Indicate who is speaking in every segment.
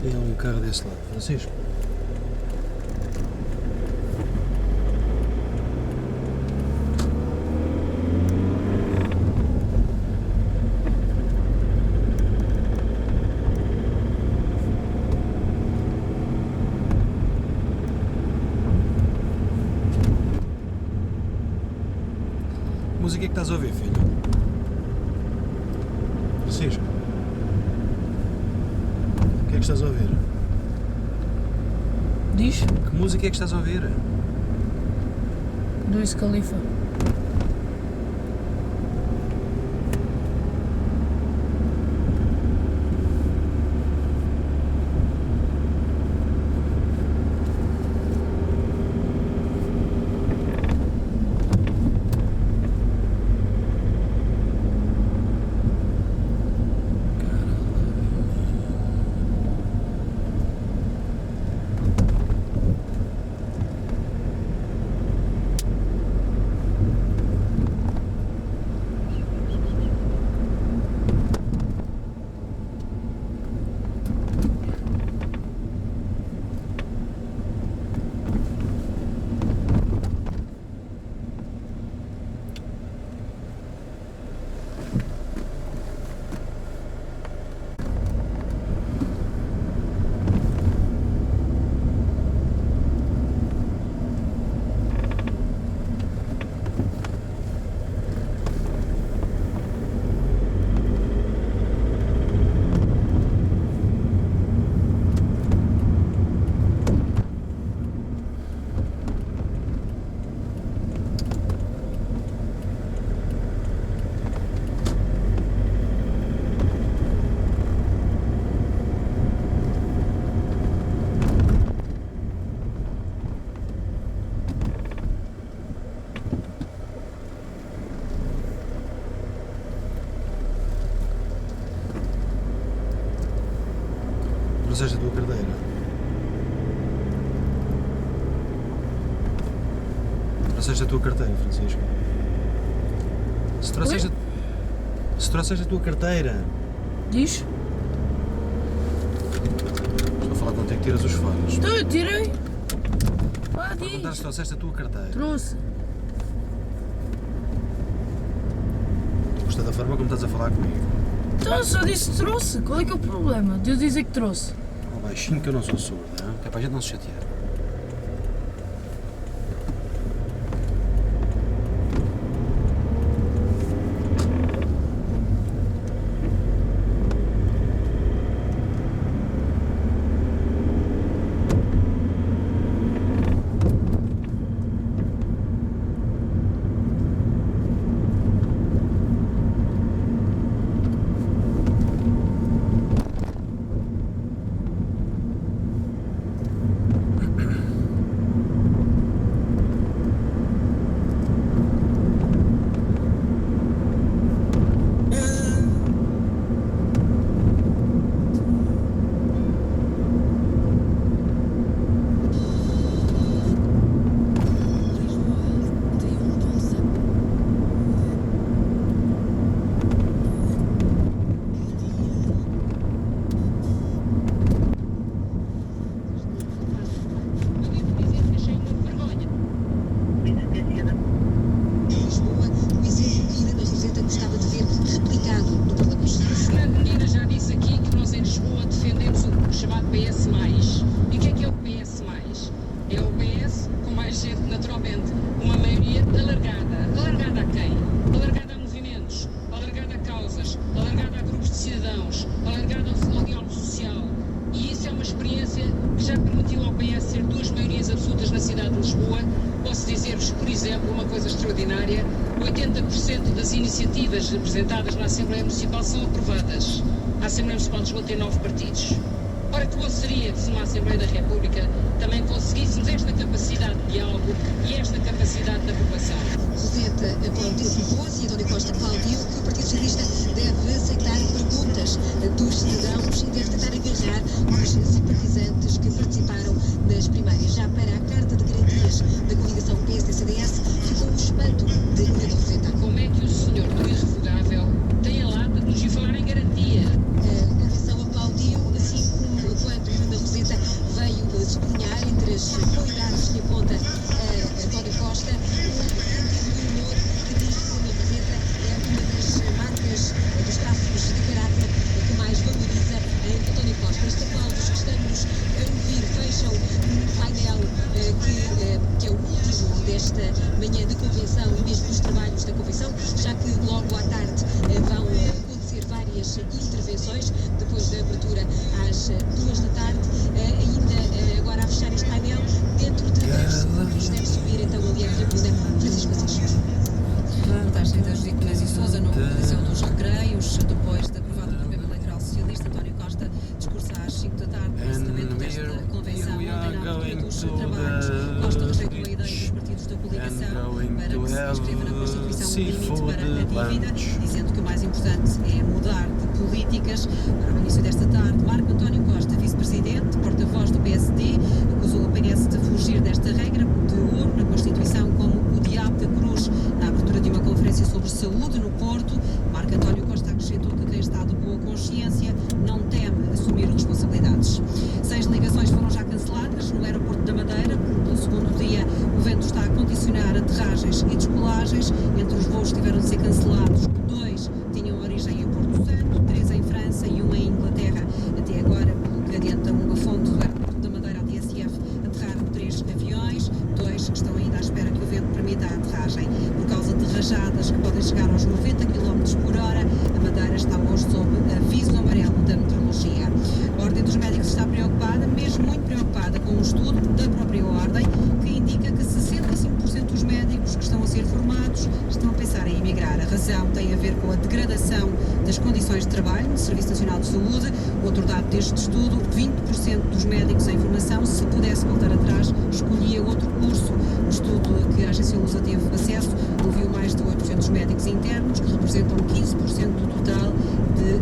Speaker 1: Tem um carro desse lado. Francisco? Que música é que estás a ouvir, filho? Francisco? O que é que estás a ouvir?
Speaker 2: Diz?
Speaker 1: Que música é que estás a ouvir?
Speaker 2: Do Wiz Khalifa.
Speaker 1: Trouxeste a tua carteira? Trouxeste a tua carteira, Francisco? Se trouxeste a tua carteira?
Speaker 2: Diz?
Speaker 1: Estou a falar contigo, tiras os fones.
Speaker 2: Então eu tirei. Ah,
Speaker 1: Perguntar se
Speaker 2: diz.
Speaker 1: trouxeste a tua carteira.
Speaker 2: Trouxe.
Speaker 1: Gostei da forma como estás a falar comigo.
Speaker 2: Então eu só disse que trouxe. Qual é que é o problema de eu dizer que trouxe?
Speaker 1: Ao baixinho que eu não sou surdo, não? Que é para a gente não se chatear.
Speaker 3: extraordinária, 80% das iniciativas apresentadas na Assembleia Municipal são aprovadas. A Assembleia Municipal de Lisboa tem 9 partidos. Ora, que bom seria que se numa Assembleia da República também conseguíssemos esta capacidade de diálogo e esta capacidade de aprovação.
Speaker 4: Roseta Aponte propôs e António Costa aplaudiu que o Partido Socialista deve aceitar perguntas dos cidadãos e deve tentar agarrar os simpatizantes que participaram nas primárias. Já para a Carta de Garantias da coligação PSD-CDS ficou o espanto de Núria Roseta.
Speaker 3: Como é que o senhor do irrevogável tem a lata de nos vir falar em garantia?
Speaker 4: A coligação aplaudiu, assim como quando depois da abertura às 2 da tarde. Ainda agora a fechar este painel, dentro de breves segundos deve subir então ali a tribuna Francisco Assis.
Speaker 5: Montagem da Judite Menezes e Sousa no Coliseu dos Recreios, depois da aprovada do programa eleitoral socialista. António Costa discursa às 5 da tarde no encerramento desta convenção. Ontem, na abertura dos trabalhos, Costa rejeitou a ideia dos partidos da coligação para que se inscreva na Constituição um limite para a dívida, dizendo que o mais importante é mudar de políticas. Para o início desta tarde, Marco António Costa, vice-presidente, porta-voz do PSD, acusou o PS de fugir desta regra de ouro na Constituição como o diabo da cruz. Na abertura de uma conferência sobre saúde no Porto, Marco António Costa acrescentou que quem está de boa consciência não teme assumir responsabilidades. 6 ligações foram já canceladas no aeroporto da Madeira. Pelo segundo dia, o vento está a condicionar aterragens e descolagens. Entre os voos que tiveram de ser cancelados, 2 tinham origem em Porto Santo, 3 em França e 1 em Inglaterra. Até agora, pelo que adianta uma fonte do aeroporto da Madeira, a TSF, aterraram 3 aviões, 2 estão ainda à espera que o vento permita a aterragem. Por causa de rajadas que podem chegar aos 90 km por hora, a Madeira está hoje sob aviso amarelo da meteorologia. A Ordem dos Médicos está preocupada, mesmo muito preocupada, com um estudo da própria Ordem que indica que 65% dos médicos que estão a ser formados estão a pensar em emigrar. A razão tem a ver com a degradação das condições de trabalho no Serviço Nacional de Saúde. Outro dado deste estudo, 20% dos médicos em formação, se pudesse voltar atrás, escolhia outro curso. O estudo que a agência Lusa teve acesso ouviu mais de 800 médicos internos, que representam 15% do total de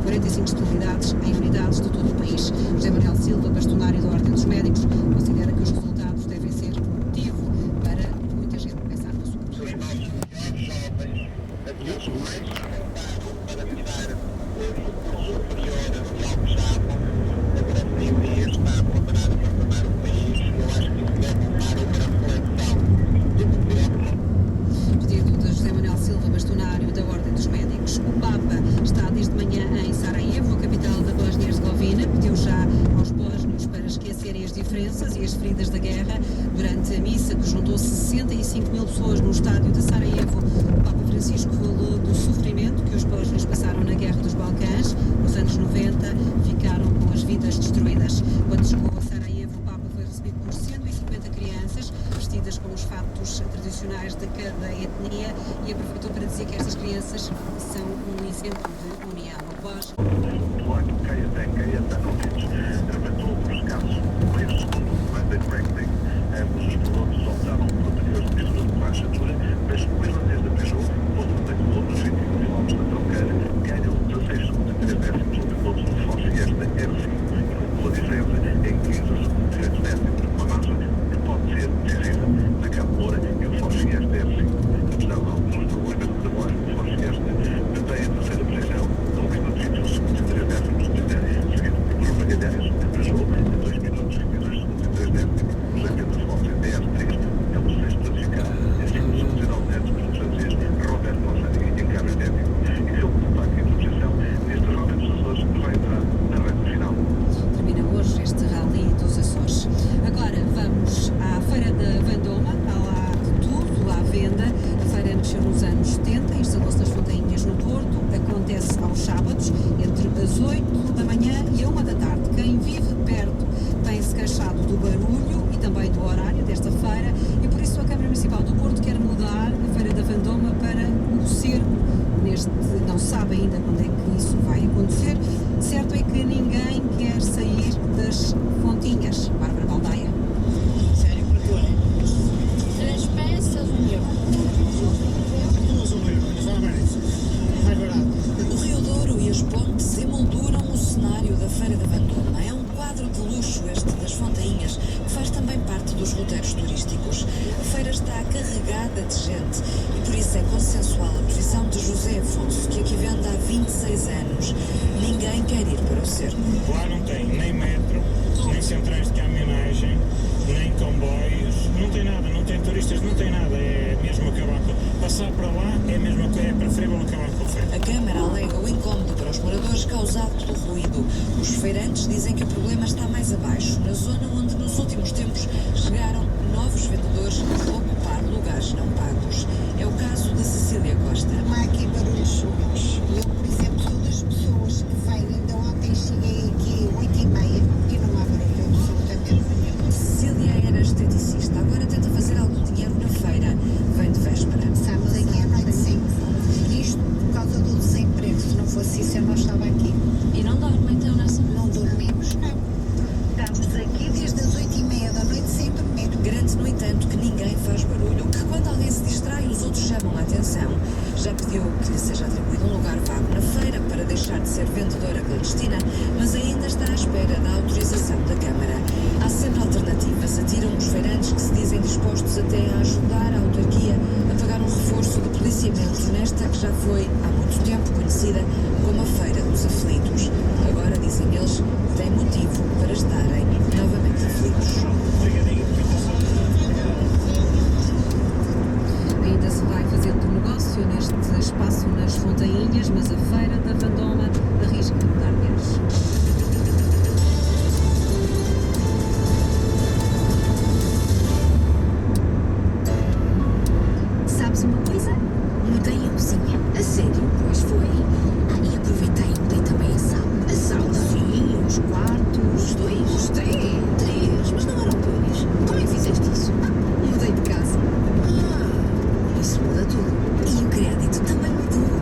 Speaker 5: 45 especialidades em unidades de todo o país. José Manuel Silva, bastonário da Ordem dos Médicos, considera que os resultados devem ser motivo para muita gente pensar no assunto.
Speaker 6: Os nossos jovens, aqueles mais esforçados para tirar o curso superior de algo a grande maioria está a ponderar e formar o país. Eu acho que isso deve levar uma reflexão do governo.
Speaker 5: Pedido de José Manuel Silva, bastonário da Ordem dos Médicos. O Papa está desde manhã em Sarajevo, a capital da Bósnia-Herzegovina. Pediu já aos bósnios para esquecerem as diferenças e as feridas da guerra. Durante a missa, que juntou 65 mil pessoas no estádio de Sarajevo, o Papa Francisco falou do sofrimento que os bósnios passaram na Guerra dos Balcãs. Nos anos 90, ficaram com as vidas destruídas. Quando chegou a Sarajevo, o Papa foi recebido por 150 crianças, vestidas com os fatos tradicionais de cada etnia, e aproveitou para dizer que estas crianças são um exemplo de união. Após
Speaker 6: Todos os casos, neste segundo mandate ranking, ambos os pilotos optaram por pneus de mistura de baixa altura, mas o irlandês da Peugeot, outro piloto nos 21 km da Tronqueira, ganhou 16 segundos e 3 décimos ao piloto do Ford Fiesta R5, com uma diferença em 15 segundos e 8 décimos, uma margem que pode ser decisiva na Cabo Moura e o Ford Fiesta R5. Apesar de alguns problemas de trabalho, o Ford Fiesta mantém a terceira posição, com 1 minuto e 21 segundos e 3 décimos de seguido por Magalhães, a Peugeot, a 2 minutos e 22 segundos e 3 décimos, o GP da Fox DR3 é o sexto classificado, e 5 segundos e 9 décimos do francês Robert Mossani em carro idêntico. E se ele completar a quinta posição, neste Rally dos Açores vai entrar na reta final.
Speaker 5: termina hoje este Rally dos Açores. Agora vamos à Feira da Vendôma. Há lá de tudo à venda. A feira nasceu nos anos 70, instalou-se nas Fontainhas no Porto. Acontece aos sábados, entre as 8 da manhã e a 1 da tarde. Quem vive perto tem-se queixado do barulho e também do horário desta feira, e por isso a Câmara Municipal do Porto quer mudar a Feira da Vendôma para o Cerco. Não se sabe ainda quando é que isso vai acontecer. Certo é que ninguém quer sair das Fontinhas. Bárbara Baldaia.
Speaker 7: Sério, quanto é?
Speaker 2: 3 peças, 1 euro.
Speaker 7: 1 euro, mas vale mais. Mais barato.
Speaker 8: O Rio Douro e as pontes emolduram o cenário da Feira da Vendôma. É um quadro de luxo este das Fontainhas, que faz também parte dos roteiros turísticos. A feira está carregada de gente e por isso é consensual a posição de José Afonso, que aqui vende há 26 anos. Ninguém quer ir para o cerco.
Speaker 7: Lá não tem nem metro, nem centrais de caminhonagem, nem comboios, não tem nada, não tem turistas, não tem nada. É mesmo acabar com... Passar para lá é mesmo que é preferível acabar com a feira.
Speaker 8: A Câmara alega o incómodo para os moradores causado pelo ruído. Os feirantes dizem que o problema está mais abaixo, na zona onde nos últimos tempos chegaram novos vendedores a ocupar lugares não pagos. É o caso de Cecília Costa.
Speaker 9: Não há aqui barulhos súbitos. Eu, por exemplo, sou das pessoas que vêm, ainda
Speaker 8: ser vendedora clandestina, mas ainda está à espera da autorização da Câmara. Há sempre alternativas, atiram os feirantes que se dizem dispostos até a ajudar a autarquia a pagar um reforço de policiamento nesta que já foi há muito tempo conhecida como a Feira dos Aflitos. Agora, dizem eles, tem motivo para estarem novamente aflitos. Ainda se vai fazendo negócio neste espaço nas Fontainhas, mas a Feira da Vendôma arrisca dar menos.
Speaker 9: Sabes uma coisa? Mudei a cozinha. A sério? Pois foi. E aproveitei e mudei também a sala. A sala? Sim, os quartos. Os dois? Os três. Mas não eram dois. Como é que fizeste isso? Mudei de casa. Isso muda tudo. E o crédito também mudou.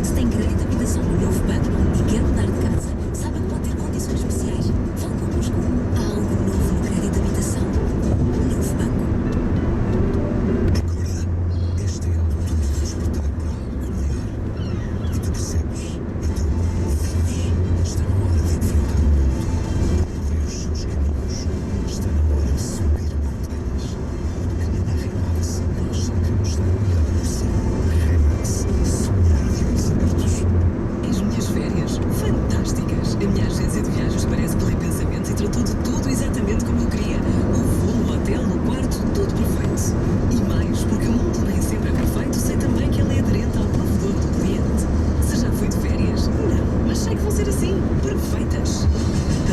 Speaker 9: Se tem crédito de habitação no novo banco e quer mudar de casa, sabe que pode ter condições especiais. Fale connosco. Há algo novo no crédito de habitação. O novo banco.
Speaker 10: Acorda, este é o momento de despertar para algo melhor. E tu percebes? Então, vives. Está na hora de enfrentar o mundo. Ver os seus caminhos. Está na hora de subir montanhas. Porque na Remax nós só queremos dar o melhor por si. Remax, sonhar de olhos abertos.
Speaker 8: As minhas férias, fantásticas. A minha agência de viagens parece que lê pensamentos e tratou de tudo exatamente como eu queria. O voo, o hotel, o quarto, tudo perfeito. E mais, porque o mundo nem sempre é perfeito, sei também que ele é aderente ao provedor do cliente. Se já fui de férias? Não, mas sei que vão ser assim, perfeitas.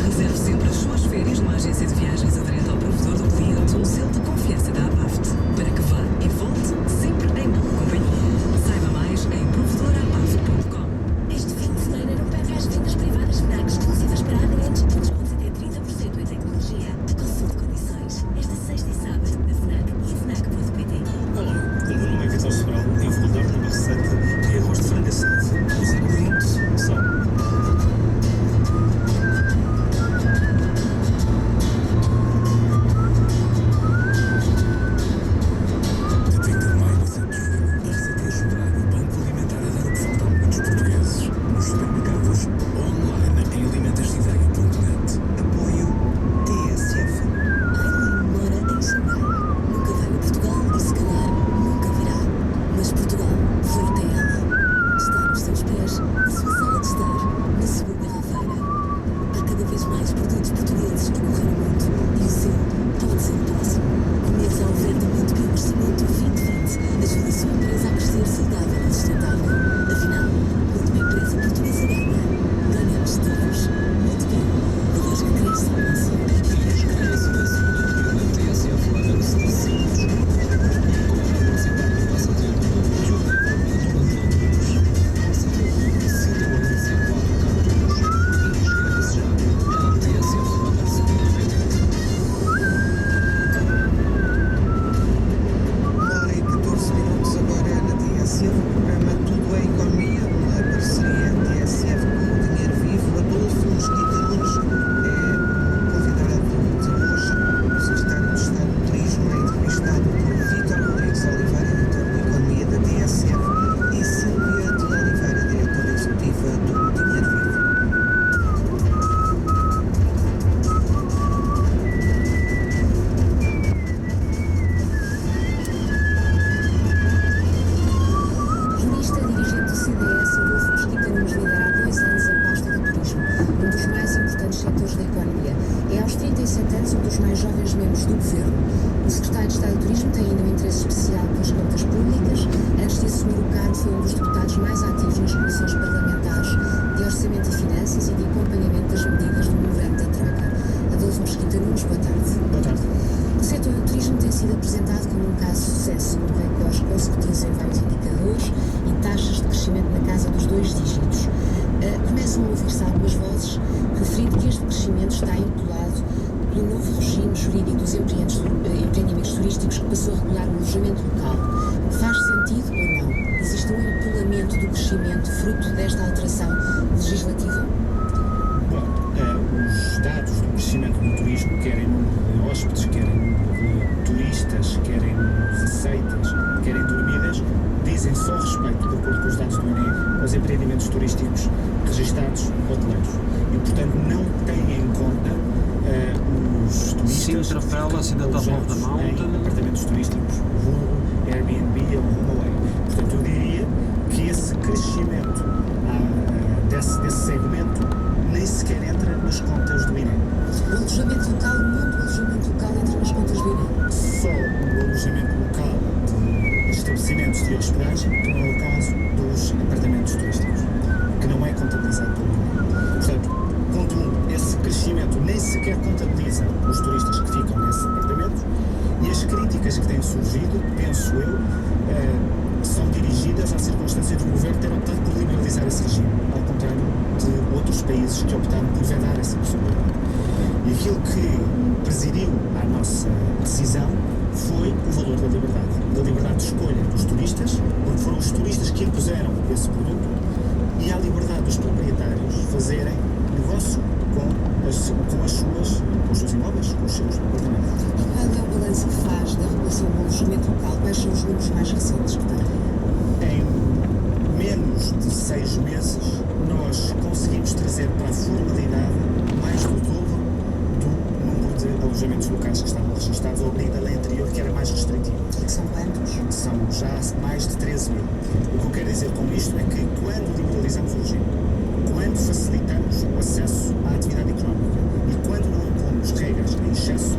Speaker 8: Reserve sempre as suas férias numa agência de viagens aderente ao provedor do cliente, um selo de confiança da ABAFT, para que vá e volte sempre em boa companhia. Saiba mais em provedorabaft.com.
Speaker 9: Este fim de semana não perca as vendas privadas FNAC exclusivas para aderentes, com descontos até 30% em tecnologia. Consulte condições. Esta sexta e sábado, na FNAC e em FNAC.pt.
Speaker 11: Olá, o meu nome é Vitor Sobral e eu vou dar uma receita de arroz de frango assado. Os ingredientes são
Speaker 10: De 30 de maio a 7 de julho, a receita é ajudar o Banco Alimentar a dar o que falta a muitos portugueses. Nos supermercados, online em alimentascideia.net. Apoio TSF.
Speaker 9: Aileen mora em Xangai. Nunca veio a Portugal e se calhar nunca virá. Mas Portugal foi até ela. Está nos seus pés, na sua sala de estar, na sua garrafeira. Há cada vez mais produtos portugueses a correr o mundo e o seu pode ser o próximo. Conheça a oferta Montepio Crescimento 2020. Ajude a sua empresa a crescer saudável e sustentável. Afinal, quando uma empresa portuguesa ganha, ganhamos todos. Montepio, a voz que cresce ao máximo.
Speaker 12: Uma hora e 14 minutos agora na TSF, o programa Tudo é Economia, uma parceria TSF com o Dinheiro Vivo. Adolfo Mesquita Nunes é o convidado de hoje. Você está no estado do turismo, é entrevistado por Vítor Rodrigues Oliveira, editor de Economia da TSF, e Sílvia de Oliveira, diretora executiva do Dinheiro Vivo.
Speaker 9: Jurista e dirigente do CDS, Adolfo Mesquita Nunes lidera há 2 anos a pasta do turismo, um dos mais importantes setores da economia. É aos 37 anos um dos mais jovens membros do governo. O secretário de Estado do Turismo tem ainda um interesse especial pelas contas públicas. Antes de assumir o cargo, foi um dos deputados mais ativos nas comissões parlamentares de Orçamento e Finanças e de acompanhamento das medidas do Memorando da Troika. Adolfo Mesquita Nunes, boa tarde.
Speaker 1: Boa tarde.
Speaker 9: O setor do turismo tem sido apresentado como um caso de sucesso, segundo recordes consecutivos em vários indicadores e taxas de crescimento na casa dos 2 dígitos. Começam a ouvir-se algumas vozes referindo que este crescimento está empolado pelo novo regime jurídico dos empreendimentos turísticos que passou a regular o alojamento local. Faz sentido ou não? Existe um empolamento do crescimento fruto desta alteração legislativa?
Speaker 11: Bom, os dados do crescimento do turismo, quer em número de hóspedes, quer em número de turistas, quer em número de receitas, quer em dormidas, dizem só respeito, de acordo com os dados do INE, aos empreendimentos turísticos que registados hoteleiros. E, portanto, não têm em conta os turistas
Speaker 1: Sintra Palace in the top of the
Speaker 11: alojados
Speaker 1: mountain.
Speaker 11: em apartamentos turísticos, vulgo Airbnb ou HomeAway. Portanto, eu diria que esse crescimento desse segmento nem sequer entra nas contas do INE.
Speaker 9: O alojamento local, muito alojamento local entra nas contas do INE.
Speaker 11: Só o alojamento local de estabelecimentos de hospedagem, que não é o caso dos apartamentos turísticos, que não é contabilizado pelo INE. Portanto, contudo, esse crescimento nem sequer contabiliza os turistas que ficam nesses apartamentos, e as críticas que têm surgido, penso eu, são dirigidas à circunstância do governo ter optado por liberalizar esse regime, ao contrário de outros países que optaram por vedar essa possibilidade. E aquilo que presidiu à nossa decisão foi o valor da liberdade de escolha dos turistas, porque foram os turistas que impuseram esse produto, e a liberdade dos proprietários fazerem negócio com os seus imóveis, com os seus apartamentos.
Speaker 9: E qual é o balanço que faz da regulação do alojamento local? Quais são os números mais recentes que tem?
Speaker 11: Em menos de 6 meses, nós conseguimos trazer para a formalidade mais do dobro do número de alojamentos locais que estavam registados ao abrigo da lei anterior, que era mais restritivo.
Speaker 9: E que são quantos?
Speaker 11: São já mais de 13 mil. O que eu quero dizer com isto é que quando liberalizamos o regime, quando facilitamos o acesso à atividade económica e quando não impomos regras em excesso,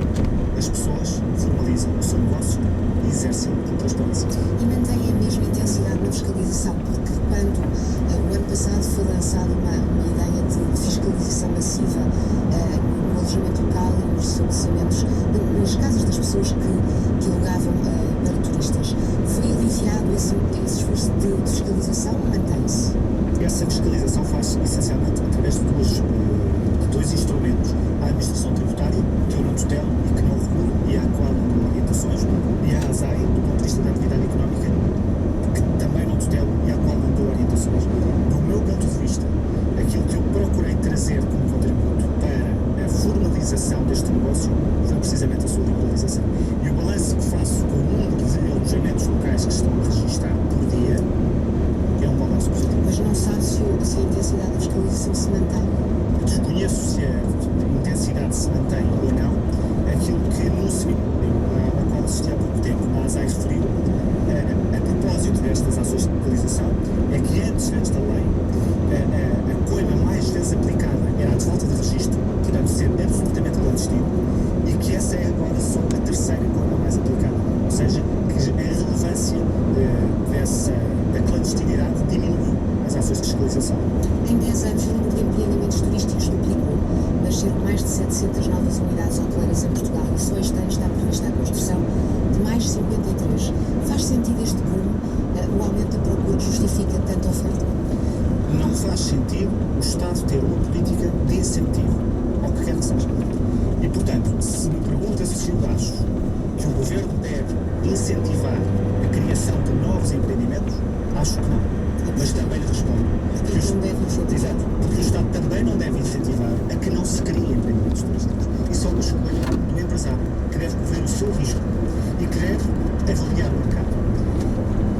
Speaker 11: as pessoas formalizam o seu negócio e exercem com transparência.
Speaker 9: E mantém a mesma intensidade na fiscalização, porque quando o ano passado foi lançada uma ideia de fiscalização massiva no alojamento local e nos estabelecimentos, nas casas das pessoas que alugavam para turistas, foi aliviado esse esforço de fiscalização ou mantém-se?
Speaker 11: Essa fiscalização faz essencialmente através de dois instrumentos: a administração tributária, que eu não tutelo e que não regulo e à qual não dou orientações, e a ASAI, do ponto de vista da atividade económica, que também não tutelo e à qual não dou orientações. Do meu ponto de vista, aquilo que eu procurei trazer como contributo para a formalização deste negócio foi precisamente a sua liberalização. E o balanço que faço com o número de alojamentos locais que estão a registrar por dia é um balanço positivo.
Speaker 9: Mas não sabe se a intensidade da fiscalização se mantém?
Speaker 11: Desconheço se a intensidade se mantém ou não. Aquilo que no seminário ao qual assisti há pouco tempo, a ASAI referiu, a propósito destas ações de legalização, é que antes desta lei, a coima mais vezes aplicada era a de falta de registro, portanto ser absolutamente clandestino, e que essa é agora só a terceira coima mais aplicada. Ou seja, que a relevância da clandestinidade diminuiu as ações de fiscalização.
Speaker 9: Em 10 anos, o número de empreendimentos turísticos duplicou. Nasceram mais de 700 novas unidades hoteleiras em Portugal e só este ano está prevista a construção de mais de 53. Faz sentido este boom? O aumento da procura justifica tanta oferta?
Speaker 11: Não faz sentido o Estado ter uma política de incentivo ao que quer que seja. E, portanto, se me pergunta se eu acho que o Governo deve incentivar a criação de novos empreendimentos, acho que não. Mas também lhe respondo que o Estado também não deve incentivar a que não se criem empreendimentos turísticos. Isso é uma escolha do empresário, que deve correr o seu risco e que deve avaliar o mercado.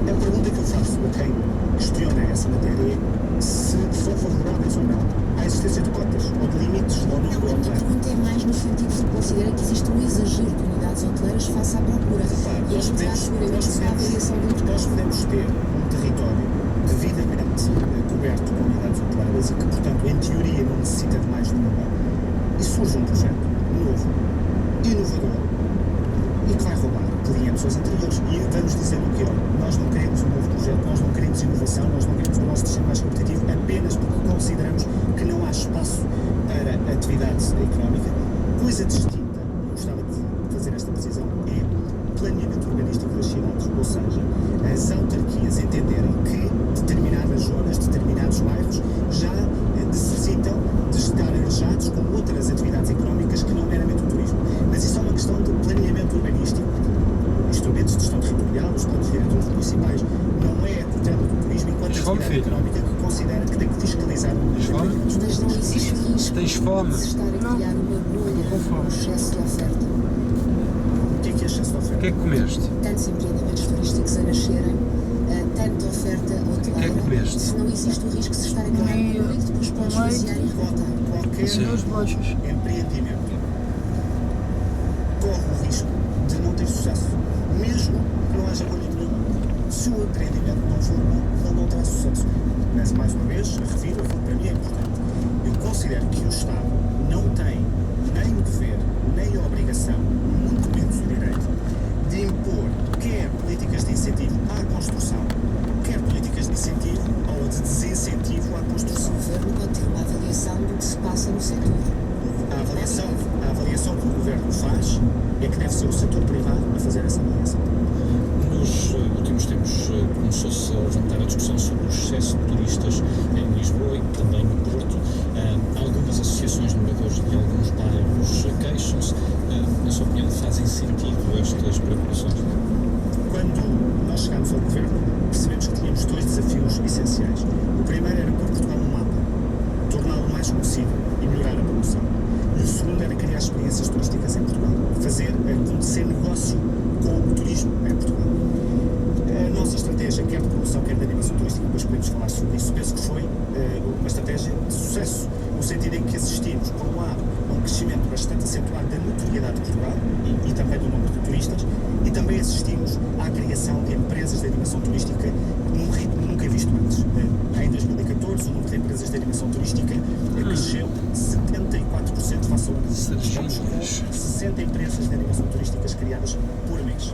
Speaker 11: A pergunta que eu faço a quem questiona essa matéria é se são favoráveis ou não à existência de cotas ou de limites ao número
Speaker 9: Não, a minha
Speaker 11: hoteleiro.
Speaker 9: pergunta é mais no sentido de considerar que existe um exagero de unidades hoteleiras face à procura. E é muito seguramente se há variação do mercado.
Speaker 11: Nós podemos ter um território devidamente coberto com unidades hoteleiras e que, portanto, em teoria não necessita de mais nenhuma, e surge um projeto novo, inovador, e que vai roubar clientes aos anteriores. E vamos dizer o que é: nós não queremos um novo projeto, nós não queremos inovação, nós não queremos o nosso destino mais competitivo apenas porque consideramos que não há espaço para atividade económica. Coisa distinta, eu gostava de fazer esta precisão, é planeamento urbanístico das cidades, ou seja, as autarquias entenderem que determinadas zonas, determinados bairros já necessitam de estar arejados com outras atividades económicas que não meramente o turismo. Mas isso é uma questão de planeamento urbanístico, instrumentos de gestão territorial, os planos diretores municipais. Não é a tutela do turismo enquanto atividade económica que considera que tem que fiscalizar o turismo.
Speaker 9: Mas não existe risco
Speaker 1: fome?
Speaker 9: de se estar a criar uma bolha, um excesso de oferta.
Speaker 11: O que é excesso de oferta?
Speaker 1: O que é que comeste?
Speaker 9: Tantos empreendimentos turísticos a nascerem, tanta oferta
Speaker 1: que é que
Speaker 9: hoteleira,
Speaker 1: comeste?
Speaker 9: se não existe o risco de se estar a criar uma noite, depois podes esvaziar e revoltar.
Speaker 11: Qualquer empreendimento corre o risco de não ter sucesso, mesmo que não haja bolha nenhuma. Se o empreendimento não for bom, ele não terá sucesso. Mas, mais uma vez, refiro aquilo que para mim é importante. Eu considero que o Estado não tem nem o dever, nem a obrigação, muito menos o direito, de impor quer políticas de incentivo à construção, quer políticas de incentivo ou de desincentivo à construção.
Speaker 9: O Governo pode ter uma avaliação do que se passa no setor.
Speaker 11: A avaliação que o Governo faz é que deve ser o setor privado a fazer essa avaliação.
Speaker 7: Nos últimos tempos começou-se a levantar a discussão sobre o excesso de turistas em Lisboa e também no Porto. Algumas associações de moradores de alguns bairros queixam-se. Na sua opinião, fazem sentido estas preocupações?
Speaker 11: Quando nós chegámos ao Governo, percebemos que tínhamos dois desafios essenciais. O primeiro era pôr Portugal no mapa, torná-lo mais conhecido e melhorar a promoção. E o segundo era criar experiências turísticas em Portugal, fazer acontecer negócio com o turismo em Portugal. A nossa estratégia, quer de promoção, quer de animação turística, depois podemos falar sobre isso, penso que foi uma estratégia de sucesso, no sentido em que assistimos, por um lado, a um crescimento bastante acentuado da notoriedade de Portugal e também do número de turistas, e também assistimos à criação de empresas de animação turística num ritmo nunca visto antes. Em 2014, o número de empresas de animação turística cresceu 74% face ao ano. Estamos com 60 empresas de animação turísticas criadas por mês.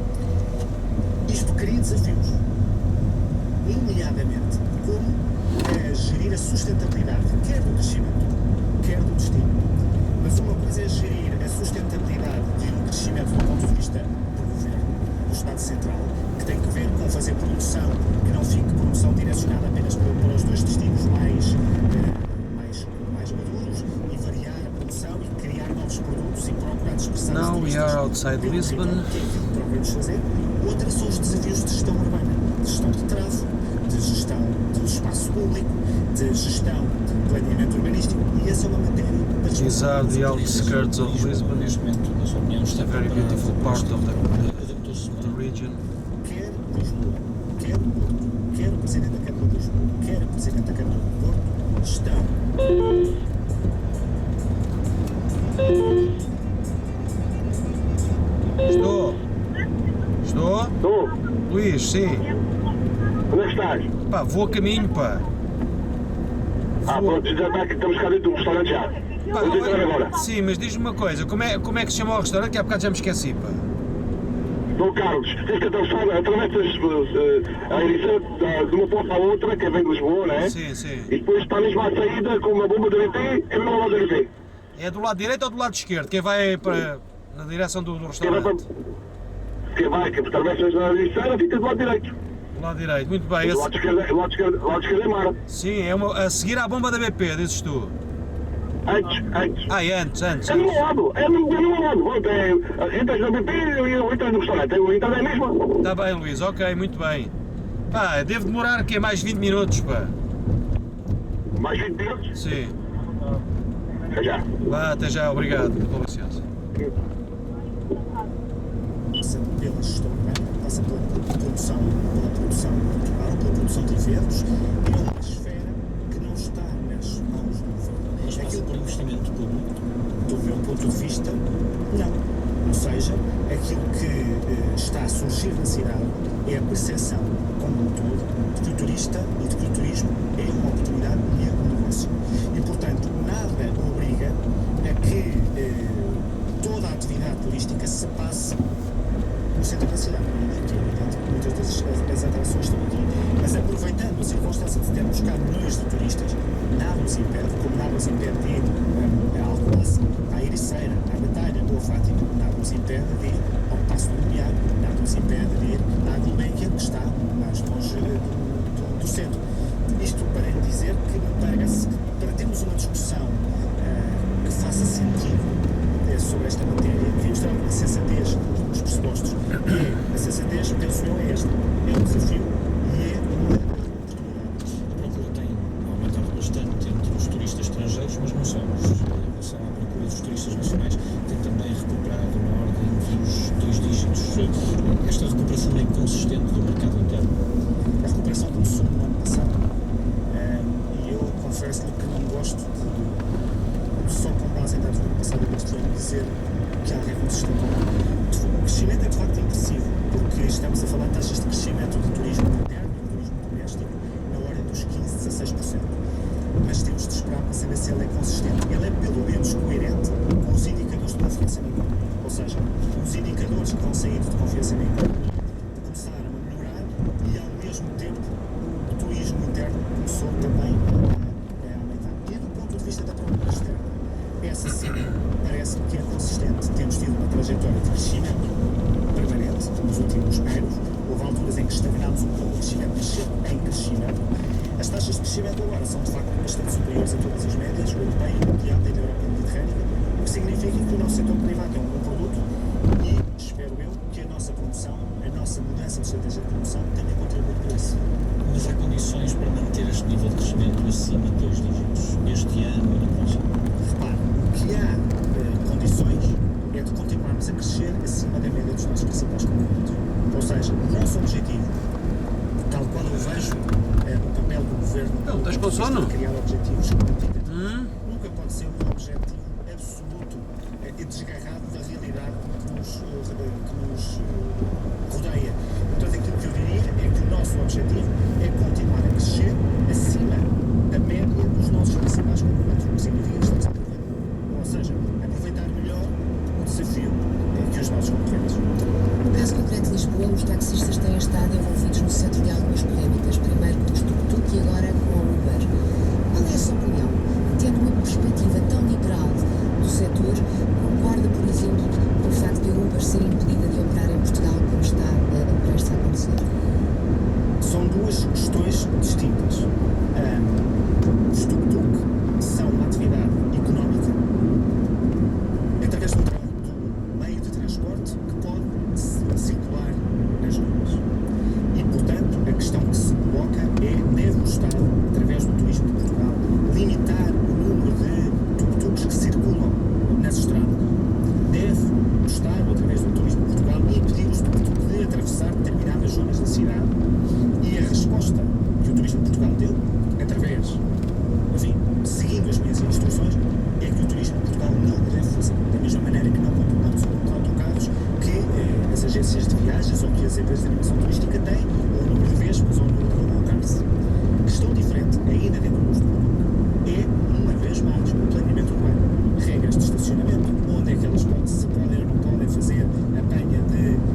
Speaker 11: Isto cria desafios, nomeadamente como gerir a sustentabilidade, quer do crescimento, quer do destino. Mas uma coisa é gerir a sustentabilidade de um crescimento do ponto de vista do Governo, do Estado Central, que tem que ver com fazer produção que não fique produção direcionada apenas para os dois destinos mais maduros e variar a produção e criar novos produtos e procurar dispersar
Speaker 1: Now we are outside Lisbon.
Speaker 11: Procuramos fazer. Outra são os desafios de gestão urbana, de gestão de tráfego, de gestão do espaço público, de gestão de planeamento urbanístico, e essa é uma matéria bastante...
Speaker 1: These are the outskirts of Lisbon.
Speaker 7: Neste momento, na sua opinião, está
Speaker 1: A very beautiful part of the region.
Speaker 11: Quer Lisboa, quer o Porto, quer o Presidente da Câmara de Lisboa, quer o Presidente da Câmara do Porto, estão...
Speaker 1: Estou? Luís, sim.
Speaker 13: Onde é que estás?
Speaker 1: Pá, vou a caminho, pá.
Speaker 13: Pronto, já está aqui, estamos cá dentro do restaurante já.
Speaker 1: Pá,
Speaker 13: Vamos entrar agora.
Speaker 1: Sim, mas diz-me uma coisa, como é que se chama o restaurante, que há bocado já me esqueci, pá.
Speaker 13: Dom Carlos, tens que atravessas a Ericeira de uma ponta à outra, que vem de Lisboa, não é?
Speaker 1: Sim, sim.
Speaker 13: E depois está mesmo à saída com uma bomba de RT, é mesmo ao lado do RT.
Speaker 1: É do lado direito ou do lado esquerdo? Quem vai para, na direção do restaurante?
Speaker 13: Que atravessas a Ericeira, fica do lado direito.
Speaker 1: Do lado direito, muito bem.
Speaker 13: Do lado esquerdo é Mara.
Speaker 1: Sim, a seguir à bomba da BP, dizes tu.
Speaker 13: Antes.
Speaker 1: Antes.
Speaker 13: É no meu lado, entras na BP e entras no restaurante, a entrada é a mesma.
Speaker 1: Está bem, Luís, ok, muito bem. Pá, devo demorar o quê? Mais 20 minutos, pá.
Speaker 13: Mais 20 minutos?
Speaker 1: Sim.
Speaker 13: Até já.
Speaker 1: Vá, até já, obrigado, com licença.
Speaker 11: Passa pela gestão urbana, passa pela produção cultural, pela produção de eventos, é uma esfera que não está nas mãos do Governo.
Speaker 7: Mas passa por investimento público?
Speaker 11: Do meu ponto de vista, não. Ou seja, aquilo que está a surgir na cidade é a percepção, como um todo, de que o turista e de que o turismo é uma oportunidade e é um negócio. E, portanto, nada obriga a que toda a atividade turística se passe no centro da cidade. Muitas das atrações estão aqui. Mas aproveitando a circunstância de termos cá milhões de turistas, nada nos impede, como nada nos impede de ir a Alcobaça, à Ericeira, à Batalha ou a Fátima, nada nos impede de ir ao Paço do Lumiar, nada nos impede de ir à Gulbenkian, que está mais longe do centro. Isto para lhe dizer que me parece que para termos uma discussão que faça sentido sobre esta matéria, devíamos ter alguma sensatez nos pressupostos. E a sensatez, penso eu, é esta. É um desafio e é uma oportunidade.
Speaker 7: A procura tem aumentado bastante entre os turistas estrangeiros, mas não só. Em relação à procura dos turistas nacionais, tem também recuperado na ordem dos 2 dígitos. Esta recuperação é consistente do mercado interno?
Speaker 11: A recuperação dizer que algo é consistente. O crescimento é de facto impressivo, porque estamos a falar de taxas de crescimento do turismo interno e do turismo doméstico na ordem dos 15-16%. Mas temos de esperar para saber se ele é consistente. Ele é pelo menos coerente com os indicadores de confiança na economia. Ou seja, os indicadores que vão sair de confiança na economia começaram a melhorar e ao mesmo tempo o turismo interno começou também a aumentar. E do ponto de vista da procura externa, essa sim parece-me que é consistente. Temos tido uma trajetória de crescimento permanente nos últimos anos. Houve alturas em que estagnámos um pouco o crescimento, mas sempre em crescimento. As taxas de crescimento agora são de facto bastante superiores a todas as médias, europeia, mundial e da Europa mediterrânea, o que significa que o nosso setor privado é um bom produto e espero eu que a nossa promoção, a nossa mudança de estratégia de promoção tenha contribuído para isso.
Speaker 14: Mas há condições para manter este nível de crescimento acima de 2 dígitos, este ano e no próximo?
Speaker 11: Repare, o que há condições é de continuarmos a crescer acima da média dos nossos principais concorrentes. Ou seja, o nosso objetivo, tal qual eu vejo o papel do governo,
Speaker 1: não, estás com sono?
Speaker 11: Criar objetivos quantitativos, nunca pode ser um objetivo absoluto e desgarrado da realidade que nos rodeia. Portanto, aquilo que eu diria é que o nosso objetivo é continuar a crescer acima da média dos nossos principais concorrentes, o que significa que estamos a aproveitar. Ou seja, aproveitar melhor o desafio que os nossos concorrentes.
Speaker 9: No caso concreto de Lisboa, os taxistas têm estado envolvidos no centro de algumas polémicas, primeiro com os tuk-tuk e agora com a Uber. Qual é a sua opinião? Tendo uma perspectiva tão liberal do setor, concorda, por exemplo, com o facto de a Uber ser impedida de operar em Portugal como está prestes a acontecer?
Speaker 11: São duas questões distintas. Os tuk-tuk são uma atividade económica através do meio de transporte que pode circular nas ruas. E, portanto, a questão que se coloca é: deve o Estado, através do turismo de Portugal, limitar o número de tuk-tuks que circulam nas estradas? Deve o Estado, através do turismo de Portugal, impedir os tuk-tuks de atravessar determinadas zonas da cidade? E a resposta que o turismo de Portugal deu, através, enfim, seguindo as minhas instruções, é que o turismo de Portugal não o deve fazer. Da mesma maneira que não controlamos o número de autocarros que as agências de viagens ou que as empresas de animação turística têm, ou o número de vespas ou o número de autocarros. Questão diferente, ainda dentro do uso é, uma vez mais, o planeamento urbano. Regras de estacionamento, onde é que elas se podem ou não podem fazer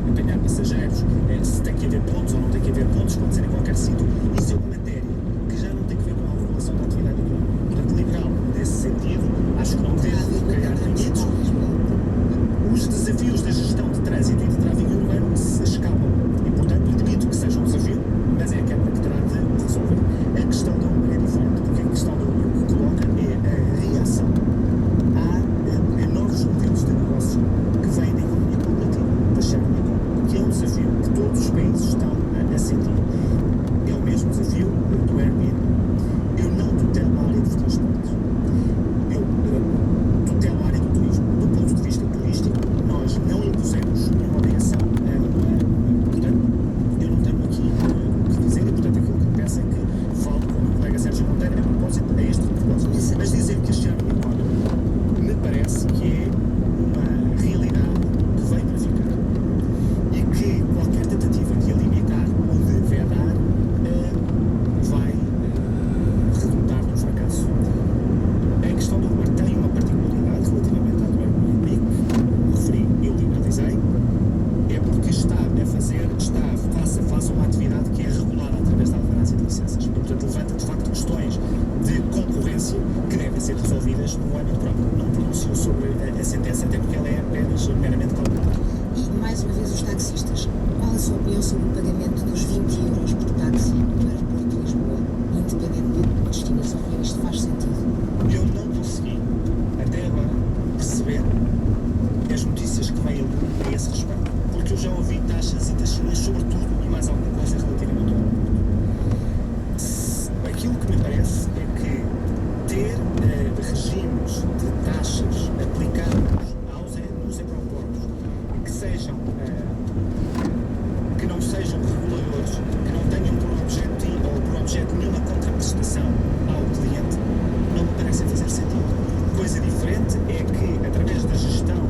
Speaker 11: apanhar passageiros, se tem que haver pontos ou não tem que haver pontos, pode ser em qualquer sítio. Isso é uma matéria que já não tem que ver com a regulação da atividade económica. Portanto, liberal, nesse sentido, acho que não deve criar limites. Os desafios da gestão de trânsito e de tráfego urbano se escapam e, portanto, admito que seja um desafio, mas é a Câmara que terá de resolver. A questão da Uber é diferente, porque a questão da Uber que coloca é a reação a novos modelos de negócio que vêm da economia colaborativa, da sharing economy, que é um desafio que todos os países estão a sentir. É o mesmo desafio do Airbnb. Eu não tutelo a área dos transportes. Eu tutelo a área do turismo. Do ponto de vista turístico, nós não impusemos nenhuma obrigação a uma. Portanto, eu não tenho aqui o que dizer e, portanto, aquilo que me peço é que falo com o meu colega Sérgio Monteiro a propósito, a este propósito. Mas dizer que a sharing economy me parece que é uma realidade que veio para ficar e que qualquer tentativa de a limitar ou de vedar vai redundar num fracasso. A questão do Uber tem uma particularidade relativamente ao Airbnb, que referi, eu liberalizei, é porque está face a face a uma atividade que é regulada através da alvarás e de licenças. E, portanto, levanta de facto questões de concorrência que devem ser resolvidas no âmbito próprio. Não pronuncio sobre a sentença, até porque ela é apenas meramente calculada.
Speaker 9: E, mais uma vez, os taxistas. Qual a sua opinião sobre o pagamento dos 20 euros por táxi no aeroporto de Lisboa, independentemente do destino? A sua opinião, isto faz sentido?
Speaker 11: Eu não consegui, até agora, perceber as notícias que vêm a esse respeito. Porque eu já ouvi taxas e taxinhas sobre tudo e mais alguma coisa relativamente ao aeroporto. Aquilo que me parece é que ter regimes de taxas aplicados nos aeroportos que não sejam reguladores, que não tenham por objeto nenhuma contraprestação ao cliente, não me parece fazer sentido. Coisa diferente é que, através da gestão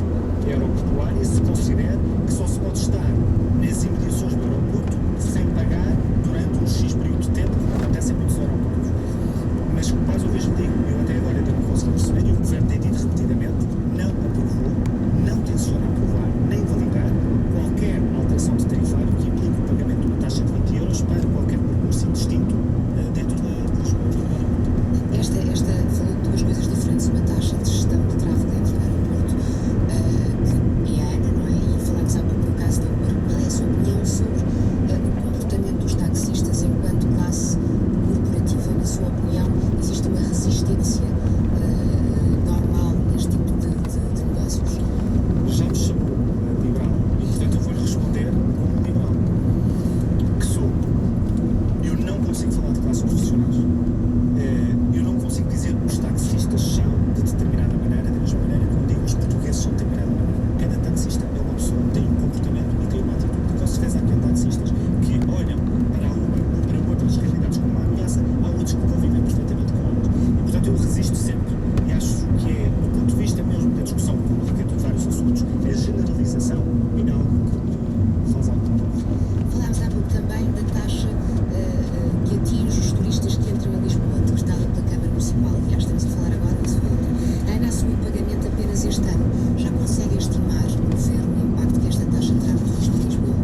Speaker 5: este ano, já conseguem estimar o governo o impacto que esta taxa terá no turismo de Lisboa?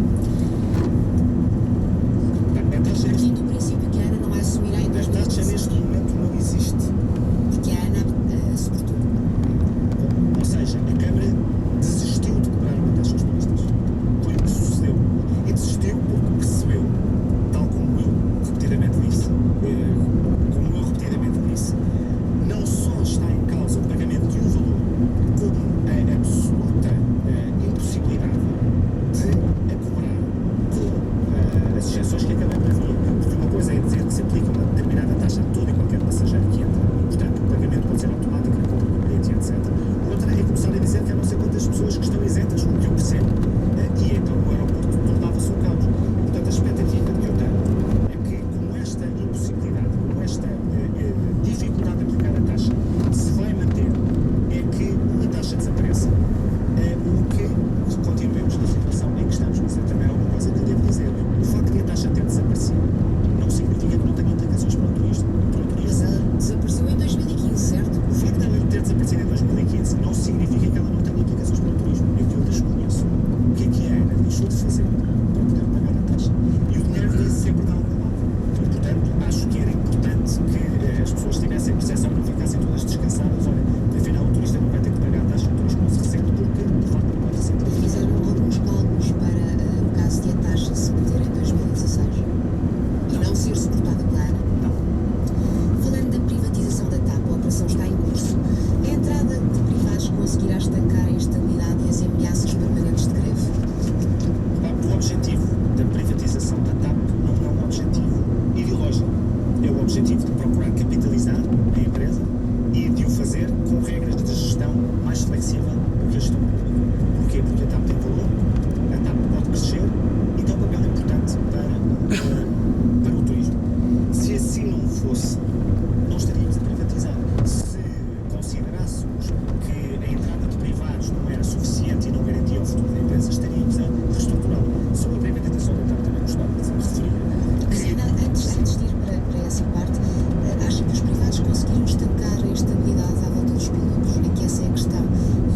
Speaker 5: Partindo do princípio que a ANA não a assumirá em 2016.
Speaker 11: A taxa neste momento não existe.
Speaker 5: Porque a ANA suportou.
Speaker 11: Ou seja, a Câmara desistiu de cobrar uma taxa aos turistas. Foi o que sucedeu. E desistiu porque percebeu, tal como eu repetidamente disse, não só está em causa o pagamento de um valor, como a absoluta impossibilidade de a cobrar com as exceções que a Câmara previa. Porque uma coisa é dizer que se aplica uma determinada taxa a todo e qualquer passageiro que entra, e portanto o pagamento pode ser automático na conta do bilhete, etc. Outra é começar a dizer que há não sei quantas pessoas que estão isentas, o que eu percebo, e então o aeroporto tornava-se um caos. Portanto, a expectativa que eu tenho é que, com esta impossibilidade, com esta dificuldade de aplicar a taxa, se vai manter é que a taxa desapareça. O que continuemos na situação em que estamos. Mas também há uma coisa que eu devo dizer. O facto de a taxa ter desaparecido não significa que não tenha implicações para o turismo.
Speaker 5: Desapareceu em 2015, certo?
Speaker 11: O facto de ela ter desaparecido em 2015 não significa que ela não tenha implicações para o turismo. É que eu desconheço. O que a ANA deixou de fazer para poder pagar a taxa? E o dinheiro vem sempre de algum lado. E, portanto, acho que era importante que as pessoas tivessem percepção e não ficassem todas descansadas. Olha, afinal o turista não vai ter que pagar a taxa, o turismo não se ressente porque, de facto, não pode ressente.
Speaker 5: Fizeram alguns cálculos para o caso de a taxa se manter em 2016 e não ser suportada pela ANA?
Speaker 11: Não.
Speaker 5: Falando da privatização da TAP, a operação está em curso. A entrada de privados conseguirá estancar a instabilidade e as ameaças permanentes de greve?
Speaker 11: O objetivo da privatização da TAP não é um objetivo ideológico. É o objetivo de procurar capitalizar a empresa e de o fazer com regras de gestão mais flexível do que a gestão pública. Porquê? Porque a TAP tem valor, a TAP pode crescer e tem um papel importante para o turismo. Se assim não fosse, não estaríamos a privatizar. Se considerássemos que a entrada de privados não era suficiente e não garantia o futuro da empresa, estaríamos a reestruturá-la. Sobre a privatização da TAP também gostava de referir.
Speaker 5: Mas ainda antes de ir para essa parte, acha que os privados conseguiram estancar a estabilidade à volta dos pilotos? É que essa é a questão.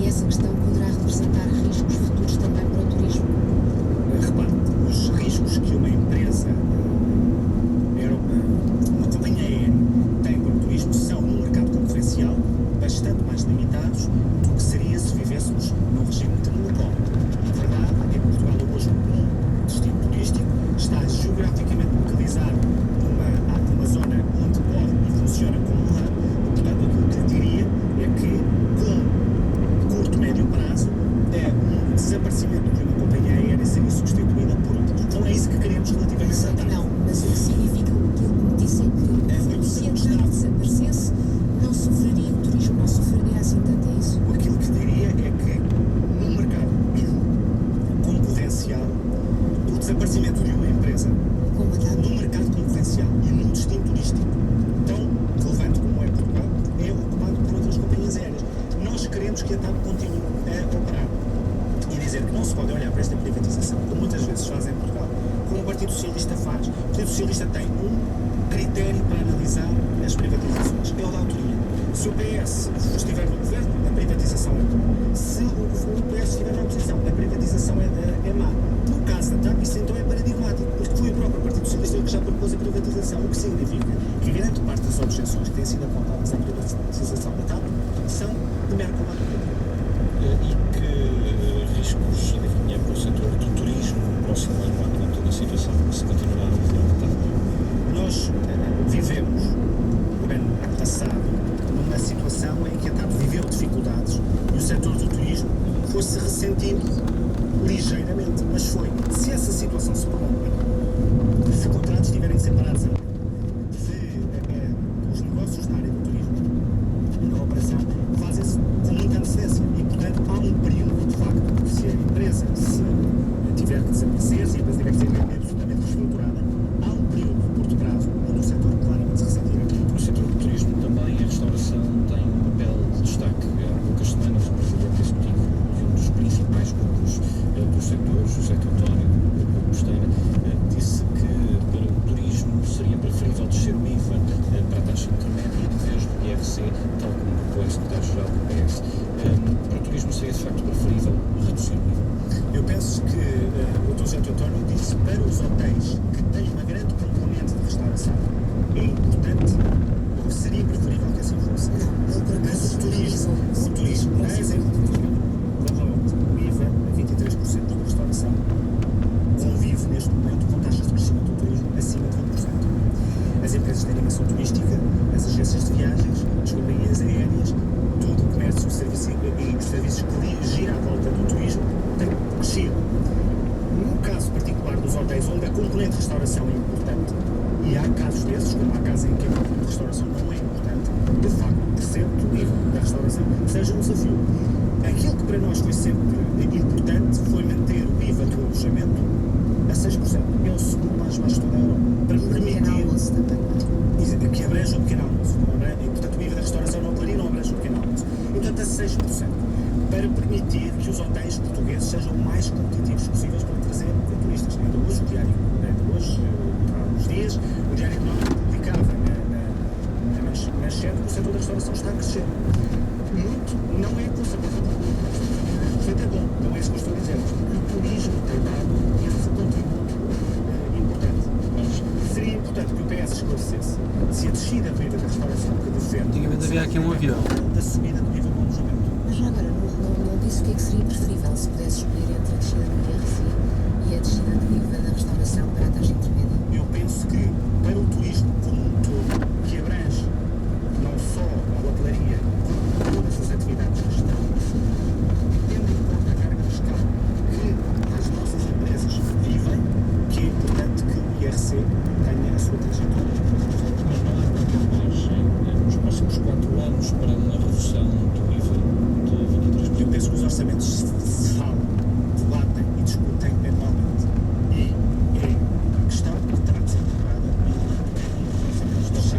Speaker 5: E essa questão poderá representar riscos futuros também para o turismo?
Speaker 11: Repare, os riscos que uma empresa, uma companhia aérea, tem para o turismo são, num mercado concorrencial, bastante mais limitados do que seria se vivêssemos num regime de monopólio. A verdade é que Portugal é hoje um destino turístico, está geograficamente localizado numa zona onde pode e funciona como um hub, e portanto aquilo que eu diria é que, com curto, médio prazo, um desaparecimento de uma companhia aérea seria substituída por outra. Não é isso que queremos relativamente à TAP.
Speaker 5: Não, mas o que significa o que eu disse é que se a TAP desaparecesse, não sofreria o turismo, não sofreria assim tanto, é isso?
Speaker 11: Aquilo que diria é que, num mercado concorrencial, o desaparecimento de uma empresa num mercado concorrencial e num destino turístico tão relevante como é Portugal é ocupado por outras companhias aéreas. Nós queremos que a TAP continue a operar e dizer que não se pode olhar para esta privatização, como muitas vezes fazem em Portugal, como o Partido Socialista faz. O Partido Socialista tem um critério para analisar as privatizações, é o da autoria. Se o PS estiver no governo, a privatização é boa. Se o PS estiver na oposição, a privatização é má. No caso da TAP, isso então é paradigmático, porque foi o próprio Partido Socialista que já propôs a privatização, o que significa que grande parte das objeções que têm sido apontadas à privatização da TAP são de mero combate político.
Speaker 14: E que riscos adivinha para o setor do turismo no próximo ano, com toda a situação que se continuará a levantar?
Speaker 11: Nós vivemos, o ano passado, numa situação em que a TAP viveu dificuldades e o setor do turismo foi-se ressentindo ligeiramente, mas foi. Se essa situação se prolongar, se contratos tiverem separados, se os negócios na área do turismo, na operação, fazem-se com muita antecedência e, portanto, há um período, de facto, se a empresa tiver que desaparecer, se a empresa tiver que ser absolutamente reestruturada, há um período de curto prazo onde o setor claramente se ressentirá.
Speaker 14: No setor do turismo também a restauração tem um papel de destaque. Há poucas semanas o Presidente Executivo de um dos principais grupos dos setores, o José António Posteira, disse que para o turismo seria preferível
Speaker 11: se para os hotéis que têm uma grande componente de restauração é importante, ou seria preferível que assim fosse. Mas o turismo, a exemplo de Portugal, o IVA a 23% da restauração convive neste momento com taxas de crescimento do turismo acima de 20%. As empresas de animação turística, as agências de viagens, as companhias aéreas, todo o comércio e os serviços que gira à volta do turismo tem crescido. No caso particular dos hotéis, onde a componente de restauração é importante, e há casos desses, como há casos em que a componente de restauração não é importante, de facto, o crescimento do nível da restauração seja um desafio. Aquilo que para nós foi sempre importante foi manter o IVA do alojamento a 6%. É o segundo mais baixo de toda a Europa. Para permitir que abrange o pequeno almoço. E, portanto, o IVA da restauração não varia, não abrange o pequeno almoço. E, portanto, a 6%. Para permitir que os hotéis portugueses sejam o mais competitivos possíveis para trazer turistas. Ainda hoje, o diário, hoje, há uns dias, o Diário Económico publicava na manchete que o setor da restauração está a crescer. Muito, não é por saber foi até bom, não é isso que eu estou a dizer. O turismo tem dado esse contributo importante. Mas seria importante que o PS esclarecesse se a descida do IVA da restauração que defende.
Speaker 1: Antigamente havia aqui um avião.
Speaker 11: Da subida do IVA do alojamento.
Speaker 9: Mas já agora, não disse o que seria preferível se pudesse escolher entre a descida do IRC e a descida do IVA da restauração para a taxa intermédia?
Speaker 11: Eu penso que para o turismo como um todo, que abrange não só a hotelaria, como todas as atividades que estão, tendo em conta a carga fiscal que as nossas empresas vivem, que é importante que o IRC tenha a sua trajetória.
Speaker 14: Mas não há qualquer margem nos próximos 4 anos para uma redução do IVA de 23%?
Speaker 11: Eu penso que os orçamentos se falam, debatem e discutem anualmente. E é a questão que terá de ser preparada nos orçamentos do Estado.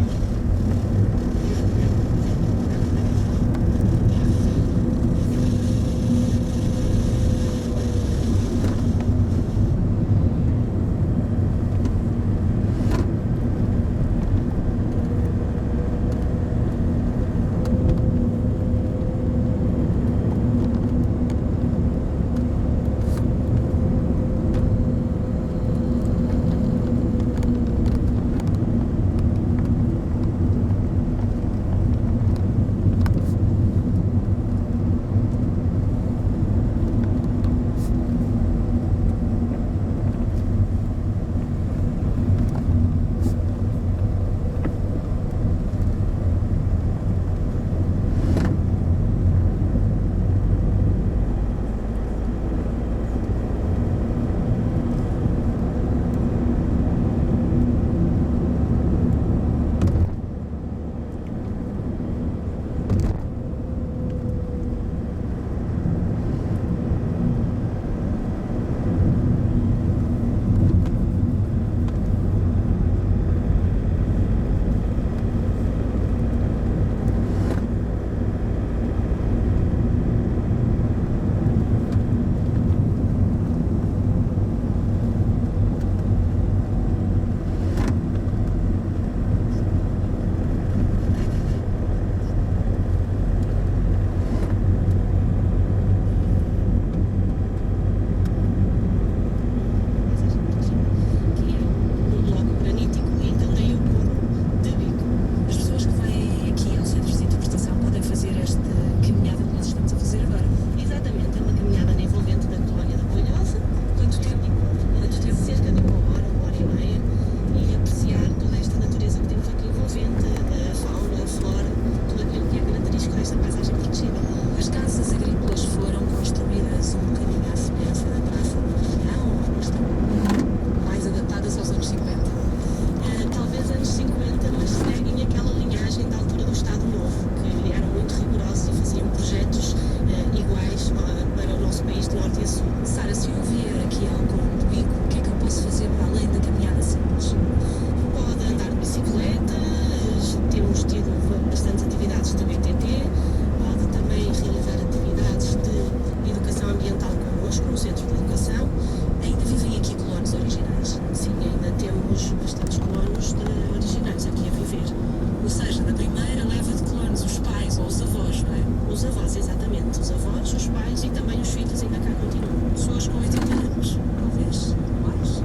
Speaker 5: Pessoas com 80 anos, talvez, mais.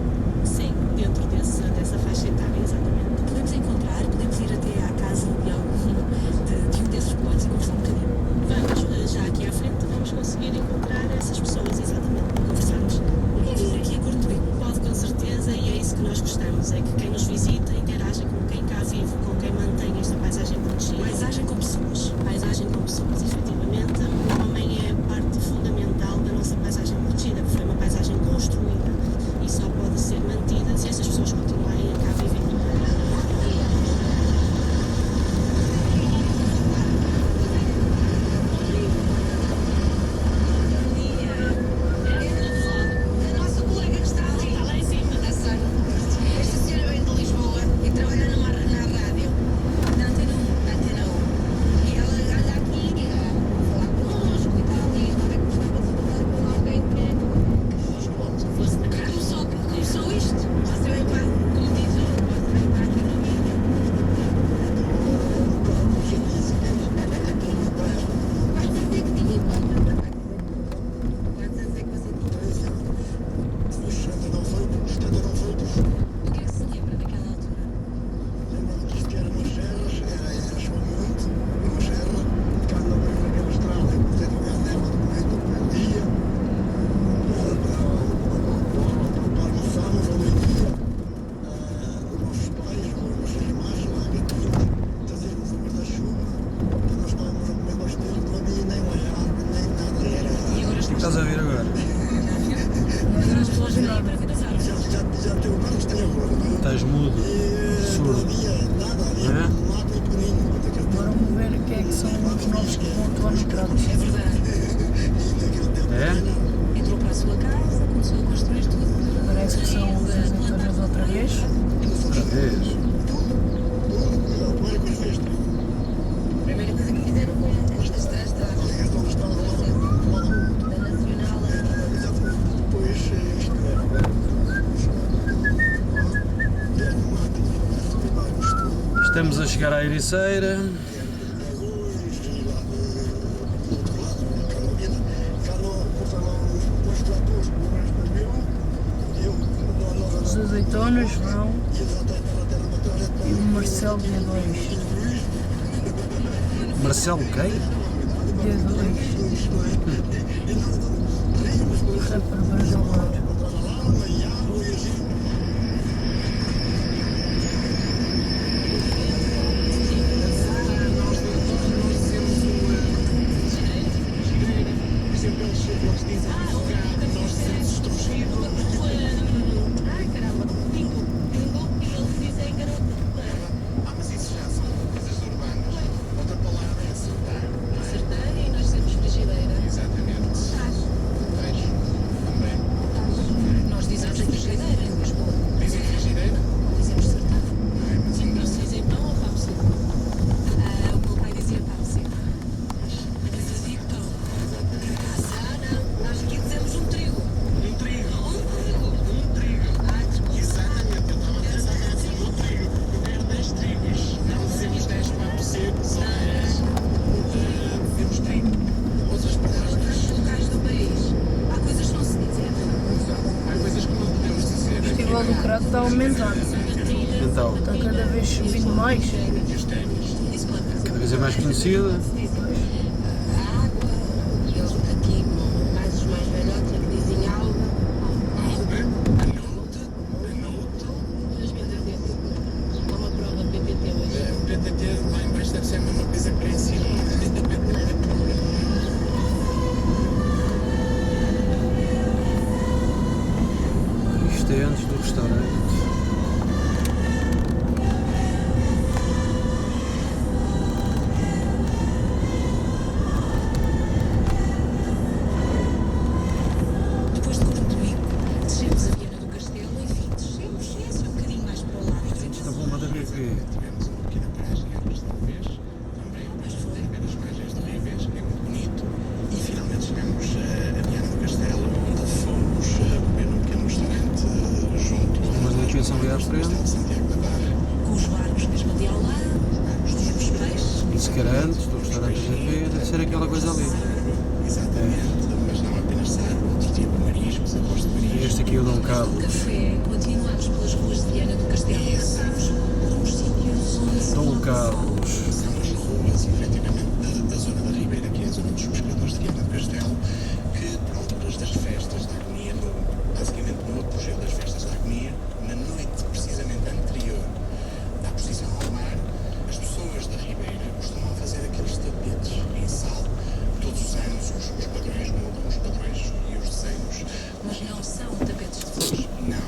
Speaker 1: estás a ouvir agora?
Speaker 2: Não estou a ouvir nada.
Speaker 1: Estás mudo, surdo. Não é?
Speaker 2: Agora vamos ver quem é que são os novos que vão atuar no Kratos.
Speaker 5: É verdade.
Speaker 1: É?
Speaker 5: Entrou para a sua casa, começou a construir tudo.
Speaker 2: Parece que são os azeitonas outra vez.
Speaker 1: Outra vez.
Speaker 5: A primeira coisa que fizeram com esta estrada da Nacional.
Speaker 1: Estamos a chegar à Ericeira.
Speaker 2: Os azeitonas vão e o Marcelo D2.
Speaker 1: Marcelo quem?
Speaker 2: D2. Rapper brasileiro.
Speaker 5: Ai caramba, bingo, bingo, e eles dizem garoto.
Speaker 10: Mas isso já são coisas urbanas. Outra palavra é acertar.
Speaker 5: Acertar e nós sermos frigideira.
Speaker 10: Exatamente. Peixe. Também.
Speaker 5: Nós dizemos a frigideira em Lisboa.
Speaker 10: Dizem frigideira?
Speaker 5: Dizemos acertar.
Speaker 10: Sim,
Speaker 5: Não se dizem pão ou rabo seco. O meu pai dizia pão seco. Mas dizia pão. Não, nós aqui dizemos um trigo.
Speaker 10: Um trigo.
Speaker 5: Um trigo. Desculpa.
Speaker 10: Exatamente, eu estava a pensar assim, um trigo. Eu quero 10 trigos. Não dizemos 10 papos secos ou 10. Dizemos trigo. Outras palavras.
Speaker 5: Locais do país. Há coisas que não se dizem.
Speaker 10: Há coisas que não podemos dizer.
Speaker 2: O Festival do Kratos está a aumentar.
Speaker 1: Então,
Speaker 2: Está cada vez subindo mais.
Speaker 1: cada vez é mais conhecida.
Speaker 5: E eles aqui, mais os mais velhotes, é que dizem algo. Uma prova PPT hoje.
Speaker 10: O PTT lá em baixo deve ser a mesma coisa que para em cima.
Speaker 1: Isto é antes do restaurante.
Speaker 5: Depois de Cordobico, descemos a Viana do Castelo, enfim, descemos um bocadinho mais para o lado.
Speaker 1: Esta bomba da BP.
Speaker 10: Tivemos uma pequena paragem antes de Ribes, também depois de ver as margens de Ribes, que é muito bonito. E finalmente chegamos a Viana do Castelo, onde fomos comer num pequeno restaurante junto
Speaker 1: Mas aqui a São Miguel à frente.
Speaker 10: de Santiago da Barra.
Speaker 5: Com os barcos mesmo ali ao lado, comemos peixe.
Speaker 1: E se calhar antes do restaurante da BP deve ser aquela coisa ali.
Speaker 10: Exatamente, mas não apenas sargo, outro tipo de mariscos, eu gosto de mariscos.
Speaker 1: Este aqui é o Dom Carlos.
Speaker 5: Café, continuamos pelas ruas de Viana do Castelo, passamos por uns sítios.
Speaker 1: Dom Carlos.
Speaker 10: São as ruas, efetivamente, da zona da Ribeira, que é a zona dos pescadores de Viana do Castelo, que, por alturas das festas da Agonia, basicamente no apogeu das festas da Agonia, na noite precisamente anterior à posição ao mar, as pessoas da Ribeira costumam fazer aqueles tapetes em sal. Todos os anos os padrões mudam, os padrões e os desenhos.
Speaker 5: Mas não são tapetes de flores.
Speaker 10: Não.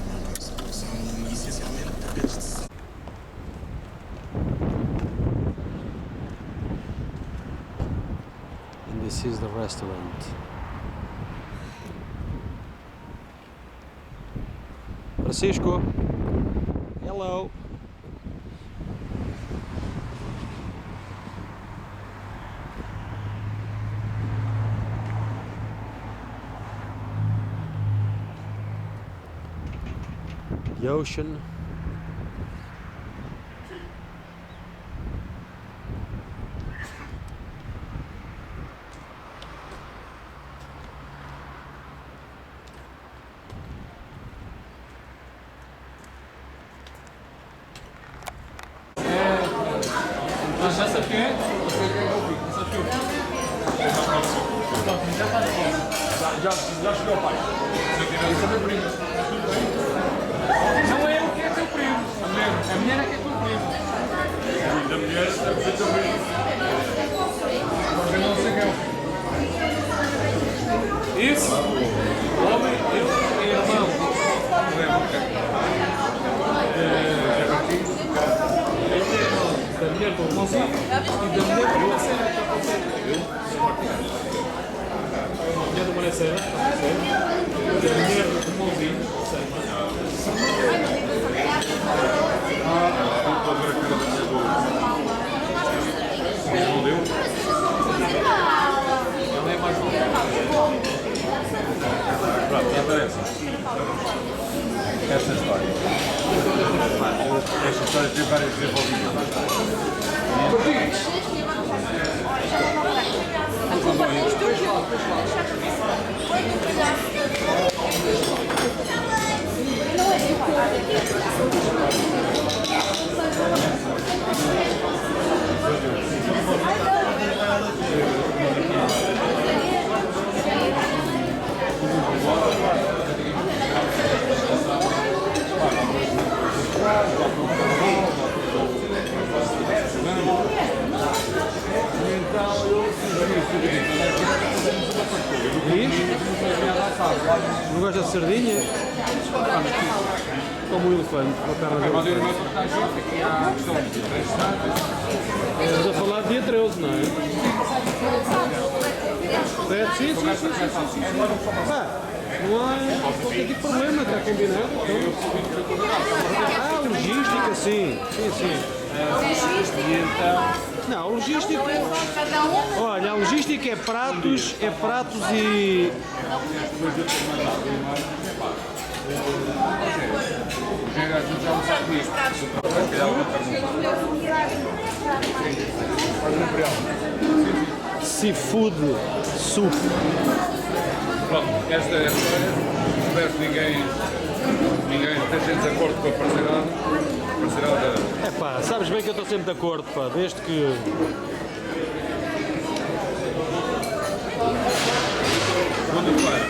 Speaker 10: São essencialmente tapetes de sal.
Speaker 1: And this is the restaurant. Francisco. Hello. The ocean.
Speaker 15: Já sabe quem é? Já sabe quem é o Pico, sabe quem é o Pico. Já chegou ao pai. Esse é meu primo. Não é eu que é teu primo. A mulher é que é teu primo. A mulher deve ser teu primo. Mas eu não sei quem é o Pico. Esse homem, eu e irmão da mulher do irmãozinho e da mulher do Manacera. A mulher do Manacera, da mulher do irmãozinho, não deu? Ele é mais novo. Pronto, já aparece. Esta história. Esta história tem vários desenvolvimentos.
Speaker 1: Não gosta de sardinha? Como um elefante, com a perna dele. Estamos a falar de dia 13, não é? Sim. Não há qualquer tipo de problema, está combinado. Então. Logística, sim. Não, logística. Olha, a logística é pratos e. Seafood soup.
Speaker 15: Pronto, esta é a história. Espero que ninguém esteja em desacordo com a parceirada.
Speaker 1: É pá, sabes bem que eu estou sempre de acordo, pá, desde que.
Speaker 15: Segunda-feira,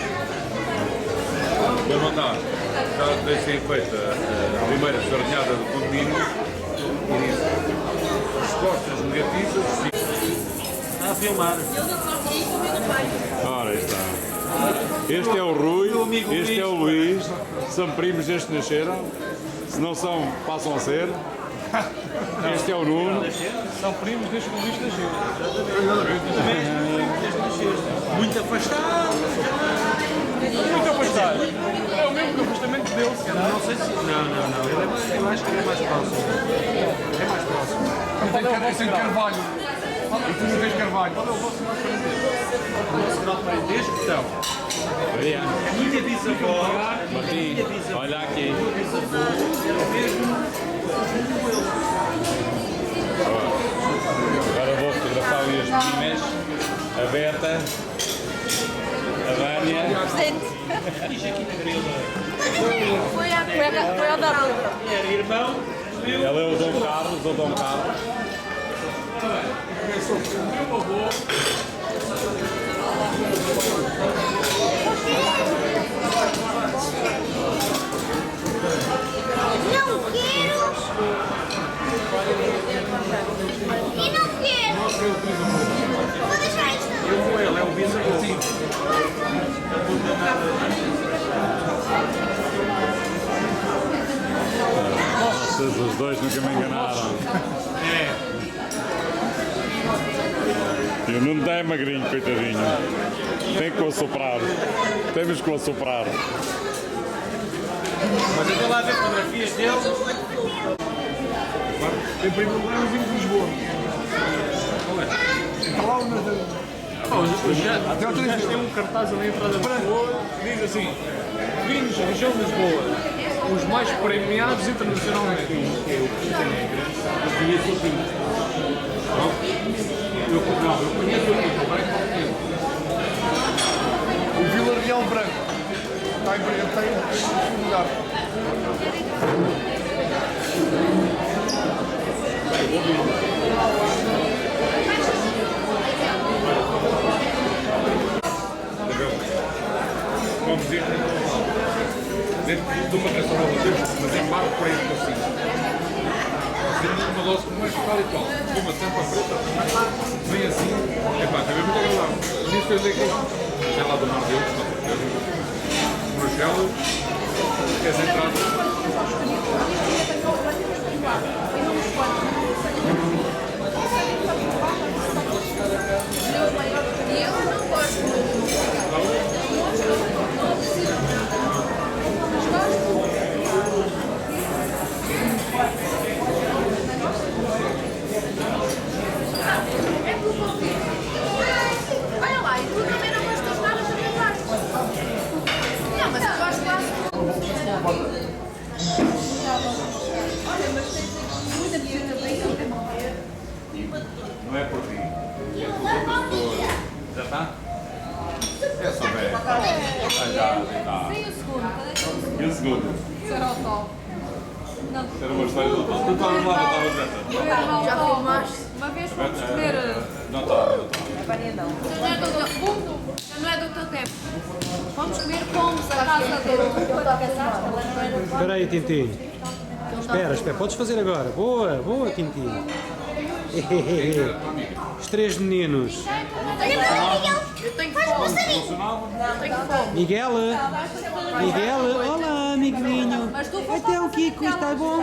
Speaker 15: vou mandar, já deixei feita a primeira sardinhada do condomínio e respostas negativas.
Speaker 1: Está a filmar.
Speaker 16: Ora, aí está. Este é o Rui, este é o Luís, são primos desde que nasceram, se não são, passam a ser. Este é o Nuno.
Speaker 15: São primos desde que o Luís nasceu.
Speaker 1: Muito afastado.
Speaker 15: Muito afastado. É o mesmo que o afastamento dele.
Speaker 1: Não sei se. Não. Eu acho que ele é mais próximo. É mais próximo.
Speaker 15: Eu tenho Carvalho. E tu não tens Carvalho.
Speaker 1: O nosso grau de parentesco, então. A minha bisavó.
Speaker 16: Olha aqui. Agora vou fotografar ali as meninas. A Berta. A Vânia.
Speaker 17: Foi ao Dom.
Speaker 1: Era irmão.
Speaker 16: Ela é o Dom Carlos,
Speaker 15: Meu avô.
Speaker 17: Não quero! E não quero! Vou deixar isto!
Speaker 1: Eu vou ele, é o bisavô.
Speaker 16: Vocês os dois nunca me enganaram. E o Nuno é magrinho, coitadinho. Tem que o assoprar. Temos que o assoprar.
Speaker 1: Mas eu vou lá ver fotografias dele.
Speaker 15: Em primeiro lugar, eu vim de Lisboa. Lá até o 3 tem um cartaz ali na entrada de Lisboa que diz assim: vinhos da região de Lisboa, os mais premiados internacionalmente.
Speaker 1: Eu conheço o Pinto. Eu conheço o Pinto.
Speaker 15: O Vila Real Branco está em segundo lugar.
Speaker 18: Vamos dizer dentro de uma restaurante, mas em barco para ir assim. Uma dose com mais tal e tal. Uma tampa preta, vem assim. É pá, também muito agradável. Nisto eu dei aqui. Tem lá do mar deles, com certeza. Bruxelas, queres entrar?
Speaker 17: Eu não gosto muito. Olha lá, e tu também não gostas nada de levar. Não, mas eu gosto lá. Olha, mas tem muita visita bem.
Speaker 16: Não é por ti. É por outras pessoas. Já está? É só bem. Já.
Speaker 17: Sim, o segundo. Qual é que é o segundo?
Speaker 16: E o segundo?
Speaker 17: Sarotó. Não.
Speaker 16: Era uma história. Tu estavas lá, não estavas nessa?
Speaker 17: Já filmaste? Uma vez fomos comer.
Speaker 16: Não está.
Speaker 17: Não é do teu fundo? Não é do teu tempo. Vamos comer pomos à casa do.
Speaker 19: Espera aí, Tintim. Espera, podes fazer agora. Boa, Tintim. Os três meninos.
Speaker 17: Olha para o Miguel. Eu tenho fome. Eu tenho fome.
Speaker 19: Miguel, olá, amiguinho. Então, Kiko, está bom?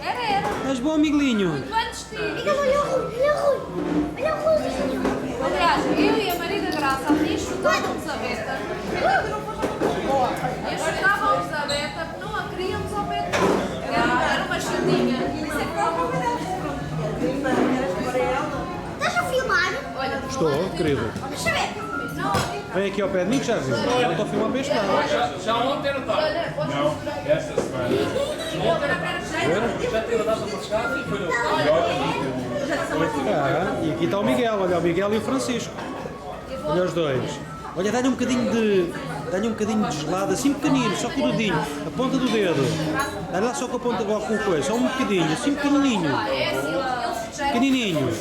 Speaker 17: Era.
Speaker 19: Estás bom, amiguinho?
Speaker 17: Muito antes de ti. Miguel, olha o Rui. Olha o Ruizinho. Aliás, eu e a Maria da Graça ali chutávamos a beta. E chutávamos a beta porque não a queríamos ao pé de nós. Era uma chatinha. Estás a filmar? Olha,
Speaker 19: Estou, querido.
Speaker 17: deixa ver.
Speaker 19: Vem aqui ao pé de mim que já viu. Eu não estou a filmar para este lado.
Speaker 18: Já ontem não estava.
Speaker 16: Não, esta semana.
Speaker 18: Já teve a data para chegar e foi no.
Speaker 19: E aqui está o Miguel, olha o Miguel e o Francisco. Olha os dois. Olha, dá-lhe um bocadinho de gelado, assim pequenino, só com o dedinho, a ponta do dedo. Dá-lhe lá só com a ponta, com coisa, só um bocadinho, assim pequenininho. Pequenininho.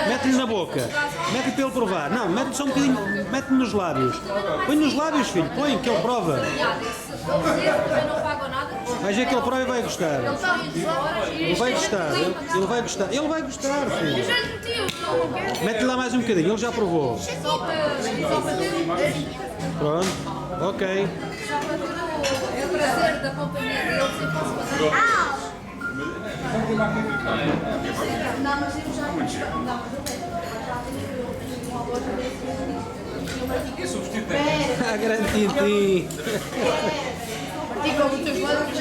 Speaker 19: Mete-lhe na boca. Mete-lhe para ele provar. Não, mete-lhe só um bocadinho, mete-lhe nos lábios. Põe nos lábios, filho, põe, que ele prova. Vais ver que ele prova e vai gostar. Ele vai gostar, ele vai gostar. Ele vai gostar, filho. Mete-lhe lá mais um bocadinho, ele já provou. Pronto, ok.
Speaker 17: Só para ter o prazer da companhia deles e posso fazer. Não, mas eu já
Speaker 18: Que substituto tem?
Speaker 19: Ah, grande Tintim.
Speaker 17: E com os teus lábios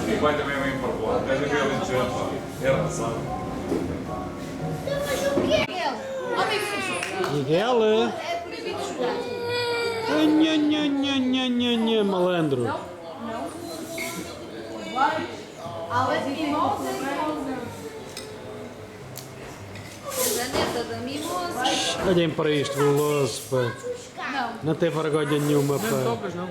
Speaker 16: E vai também bem para o lado. Deve haver ali de gente. É razão.
Speaker 19: Miguel. Nha, malandro.
Speaker 17: Janeta da mimosa.
Speaker 19: Olhem para isto, veloso, pá. Não tem vergonha nenhuma, pá.
Speaker 15: Não tocas, não.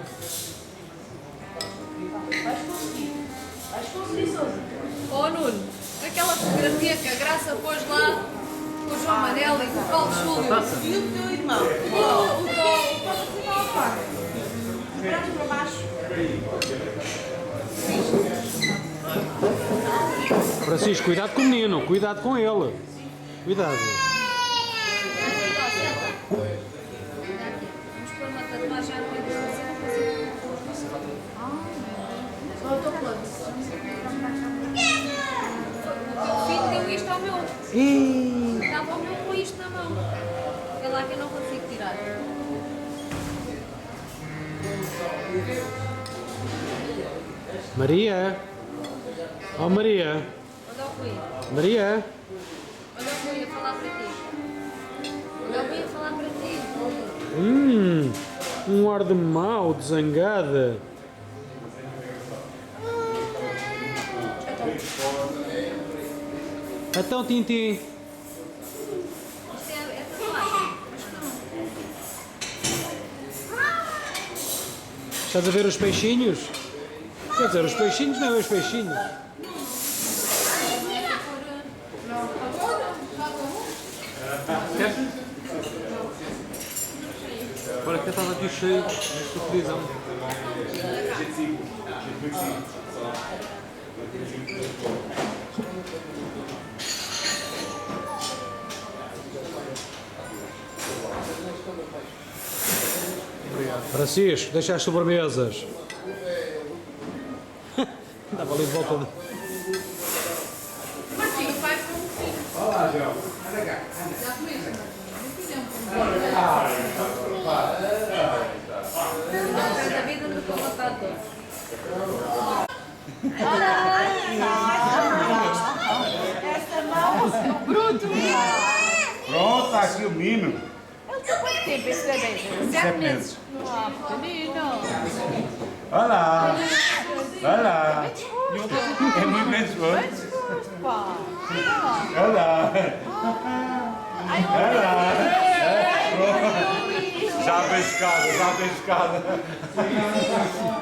Speaker 17: Oh Nuno, aquela fotografia que a Graça pôs lá com o João Manel e com o Paulo Júlio. E o teu irmão? O principal parte. Virados para baixo.
Speaker 19: Francisco, cuidado com o menino, cuidado com ele. Cuidado.
Speaker 17: Vamos pôr uma tatuagem à noite. Só o teu plano. O filho deu isto ao meu. Estava ao meu com isto na mão. É lá que eu não consigo tirar.
Speaker 19: Maria. Oh, Maria.
Speaker 17: Olha o Rui.
Speaker 19: Maria.
Speaker 17: Olha o Rui a falar para ti. Olha o Rui a falar para ti.
Speaker 19: Um ar de mau, de zangada. Então, Tintim.
Speaker 17: Isto é tatuagem.
Speaker 19: Estás a ver os peixinhos? Quer dizer, os peixinhos não é os peixinhos.
Speaker 15: Agora que eu estava aqui cheio de televisão.
Speaker 19: Francisco, deixa as sobremesas. Estava ali de volta de...
Speaker 17: Martinho, faz com um filho.
Speaker 1: Olá, João. Anda cá.
Speaker 17: Já comeste? Não fizemos. Da vida do colocador. Essa mão, bruto.
Speaker 16: Pronto, está aqui o menino.
Speaker 17: Eu tenho quanto tempo esse bebê? 7 meses. Ah, pequenino.
Speaker 16: Olá. Olá. É muito bem disposto.
Speaker 17: Bem disposto, pá.
Speaker 16: Olá. Olá. Já pescada, já pescada.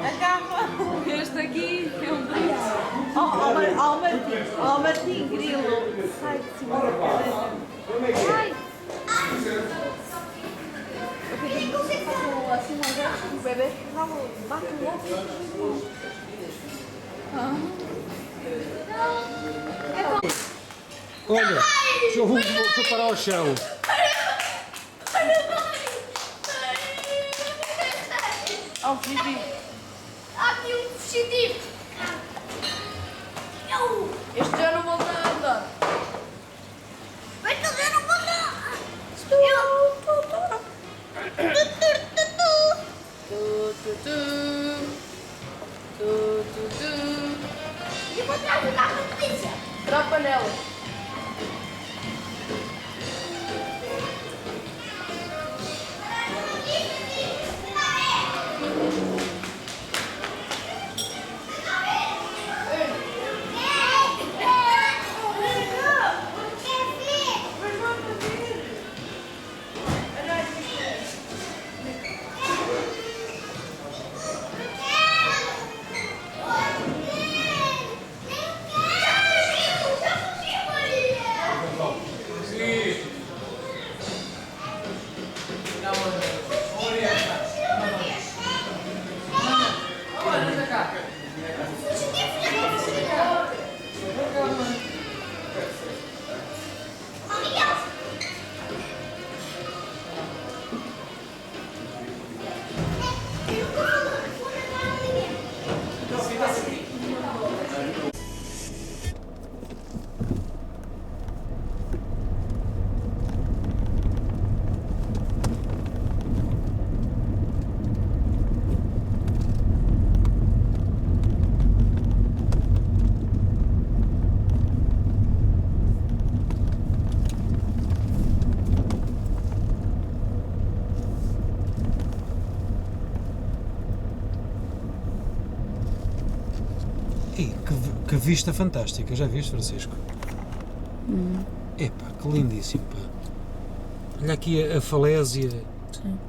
Speaker 17: Agarra. Este aqui é um brilho. Ó, Martim, grilo. Sai de cima da cadeira. Sai. Assim, uma vez, o bebê bate o ovo.
Speaker 19: Olha, eu vou parar ao chão.
Speaker 17: Ó, Filipe.
Speaker 20: Aqui um fugitivo.
Speaker 17: Este já não volta a andar.
Speaker 20: Vai que eu não vou dar. E vou trazer a polícia.
Speaker 17: Tropa nela.
Speaker 19: Que vista fantástica, já viste, Francisco? Epá, que lindíssimo, pá. Olha aqui a falésia.
Speaker 2: Sim.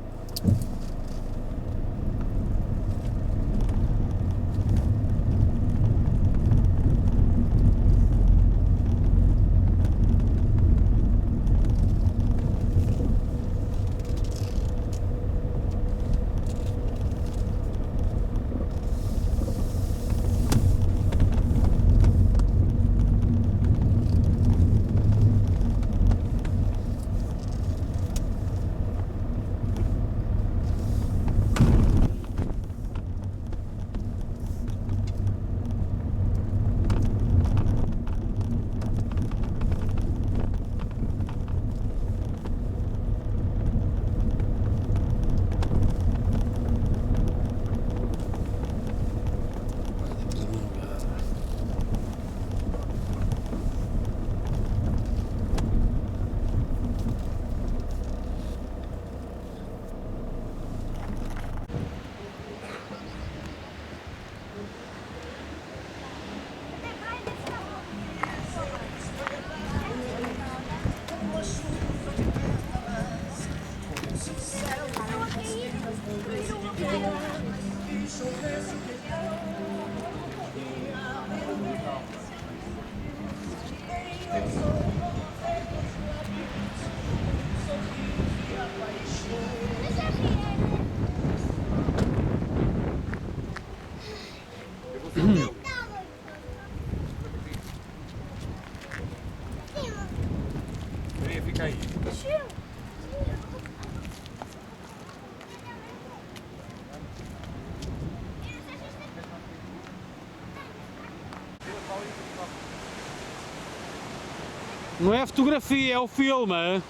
Speaker 19: Não é fotografia, é o filme. Hein?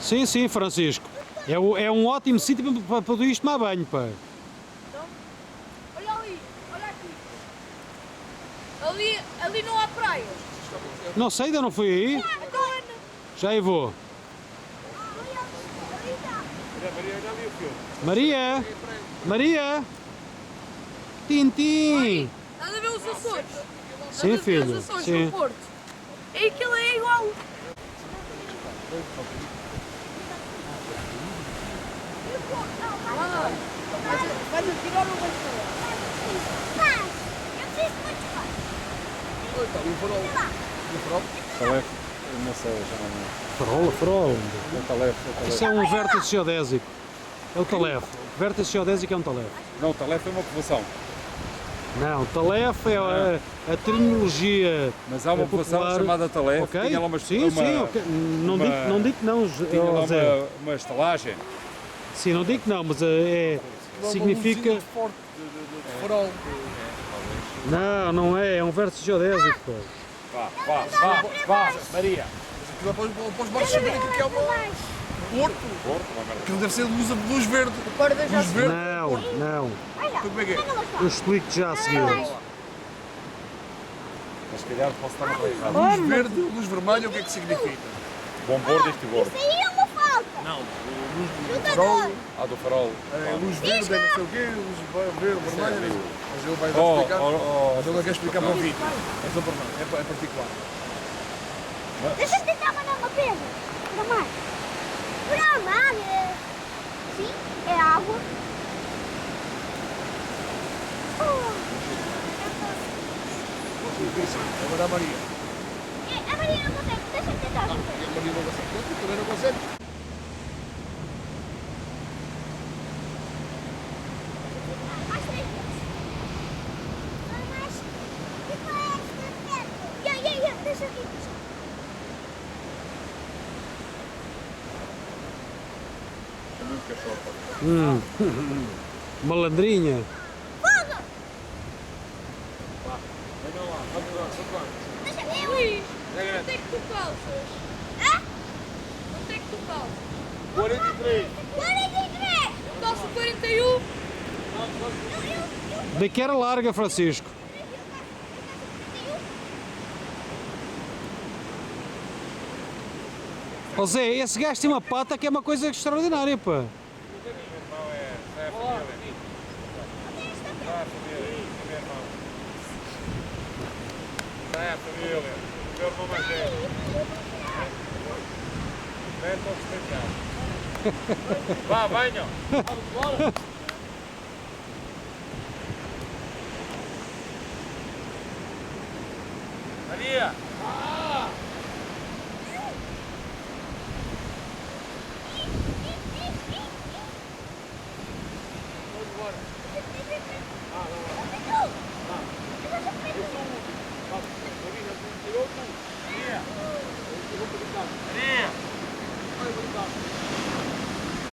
Speaker 19: Sim, sim, Francisco. É um ótimo sítio para poder ir tomar banho, pá.
Speaker 17: Olha ali, olha aqui. Ali não há praia.
Speaker 19: Não sei, ainda não fui aí. Já aí vou. Maria! Maria! Tintim!
Speaker 17: Estás a ver os Açores?
Speaker 19: Sim, filho.
Speaker 17: Os Açores,
Speaker 19: Sim.
Speaker 17: no Porto. E aquilo é igual. Vais atirar ou vais falar?
Speaker 20: Eu preciso muito mais.
Speaker 15: Está ali o farol. E o farol?
Speaker 16: Talef, não sei, já não é.
Speaker 19: Farol, farol.
Speaker 16: É o Talef, é o Talef.
Speaker 19: Isso é um vértice geodésico. É o Talef. Vértice geodésico é um Talef.
Speaker 16: Não, o Talef é uma povoação.
Speaker 19: Não, Talef é a terminologia.
Speaker 16: Mas há uma povoação
Speaker 19: popular.
Speaker 16: chamada Talef,
Speaker 19: Ok.
Speaker 16: tinha lá uma...
Speaker 19: Sim, sim, ok. Não digo que não,
Speaker 16: Tinha lá
Speaker 19: Zé.
Speaker 16: uma estalagem.
Speaker 19: Sim, não digo que não, mas significa...
Speaker 15: Farol.
Speaker 19: Não é, é um vértice geodésico. Pô.
Speaker 16: Vá, Maria.
Speaker 15: Aquilo é para os barcos saberem que é uma... Porto. Aquilo deve ser luz verde. Luz verde.
Speaker 19: Não.
Speaker 15: Como é que é?
Speaker 19: Eu explico-te já a seguir.
Speaker 16: Mas se calhar posso estar a falar errado.
Speaker 15: Luz verde, luz vermelha, o que é que significa?
Speaker 16: Bom bordo, este bordo.
Speaker 20: Isso aí é uma falta.
Speaker 15: Não, luz do farol.
Speaker 16: Ah, do farol.
Speaker 15: Luz verde, não sei o quê, luz verde, vermelha. Mas ele vai
Speaker 16: Oh,
Speaker 15: explicar.
Speaker 16: oh,
Speaker 15: Mas ele não quer explicar para o vídeo. É só para nós, é particular.
Speaker 20: Deixa-me tentar mandar uma pedra. Para mais. Para mar. Sim, é água.
Speaker 15: Agora a Maria.
Speaker 20: A Maria não consegue. Deixa-me tentar.
Speaker 15: A Maria não consegue. Tu também não consegue.
Speaker 20: Mais 3 vezes. Mais. Fica esta pedra. Deixa aqui.
Speaker 19: Malandrinha.
Speaker 20: Fogo!
Speaker 15: Venha lá, vamos lá, só quanto?
Speaker 20: Deixa eu.
Speaker 17: Luís, onde é que tu calças?
Speaker 20: Hã?
Speaker 17: Onde é que tu calças?
Speaker 15: 43.
Speaker 20: 43!
Speaker 17: Eu calço 41.
Speaker 19: Daqui era larga, Francisco. Ó Zé, esse gajo tem uma pata que é uma coisa extraordinária, pá.
Speaker 16: É, família. Meu irmão mais velho. Neto especial. Vá, venham. Maria.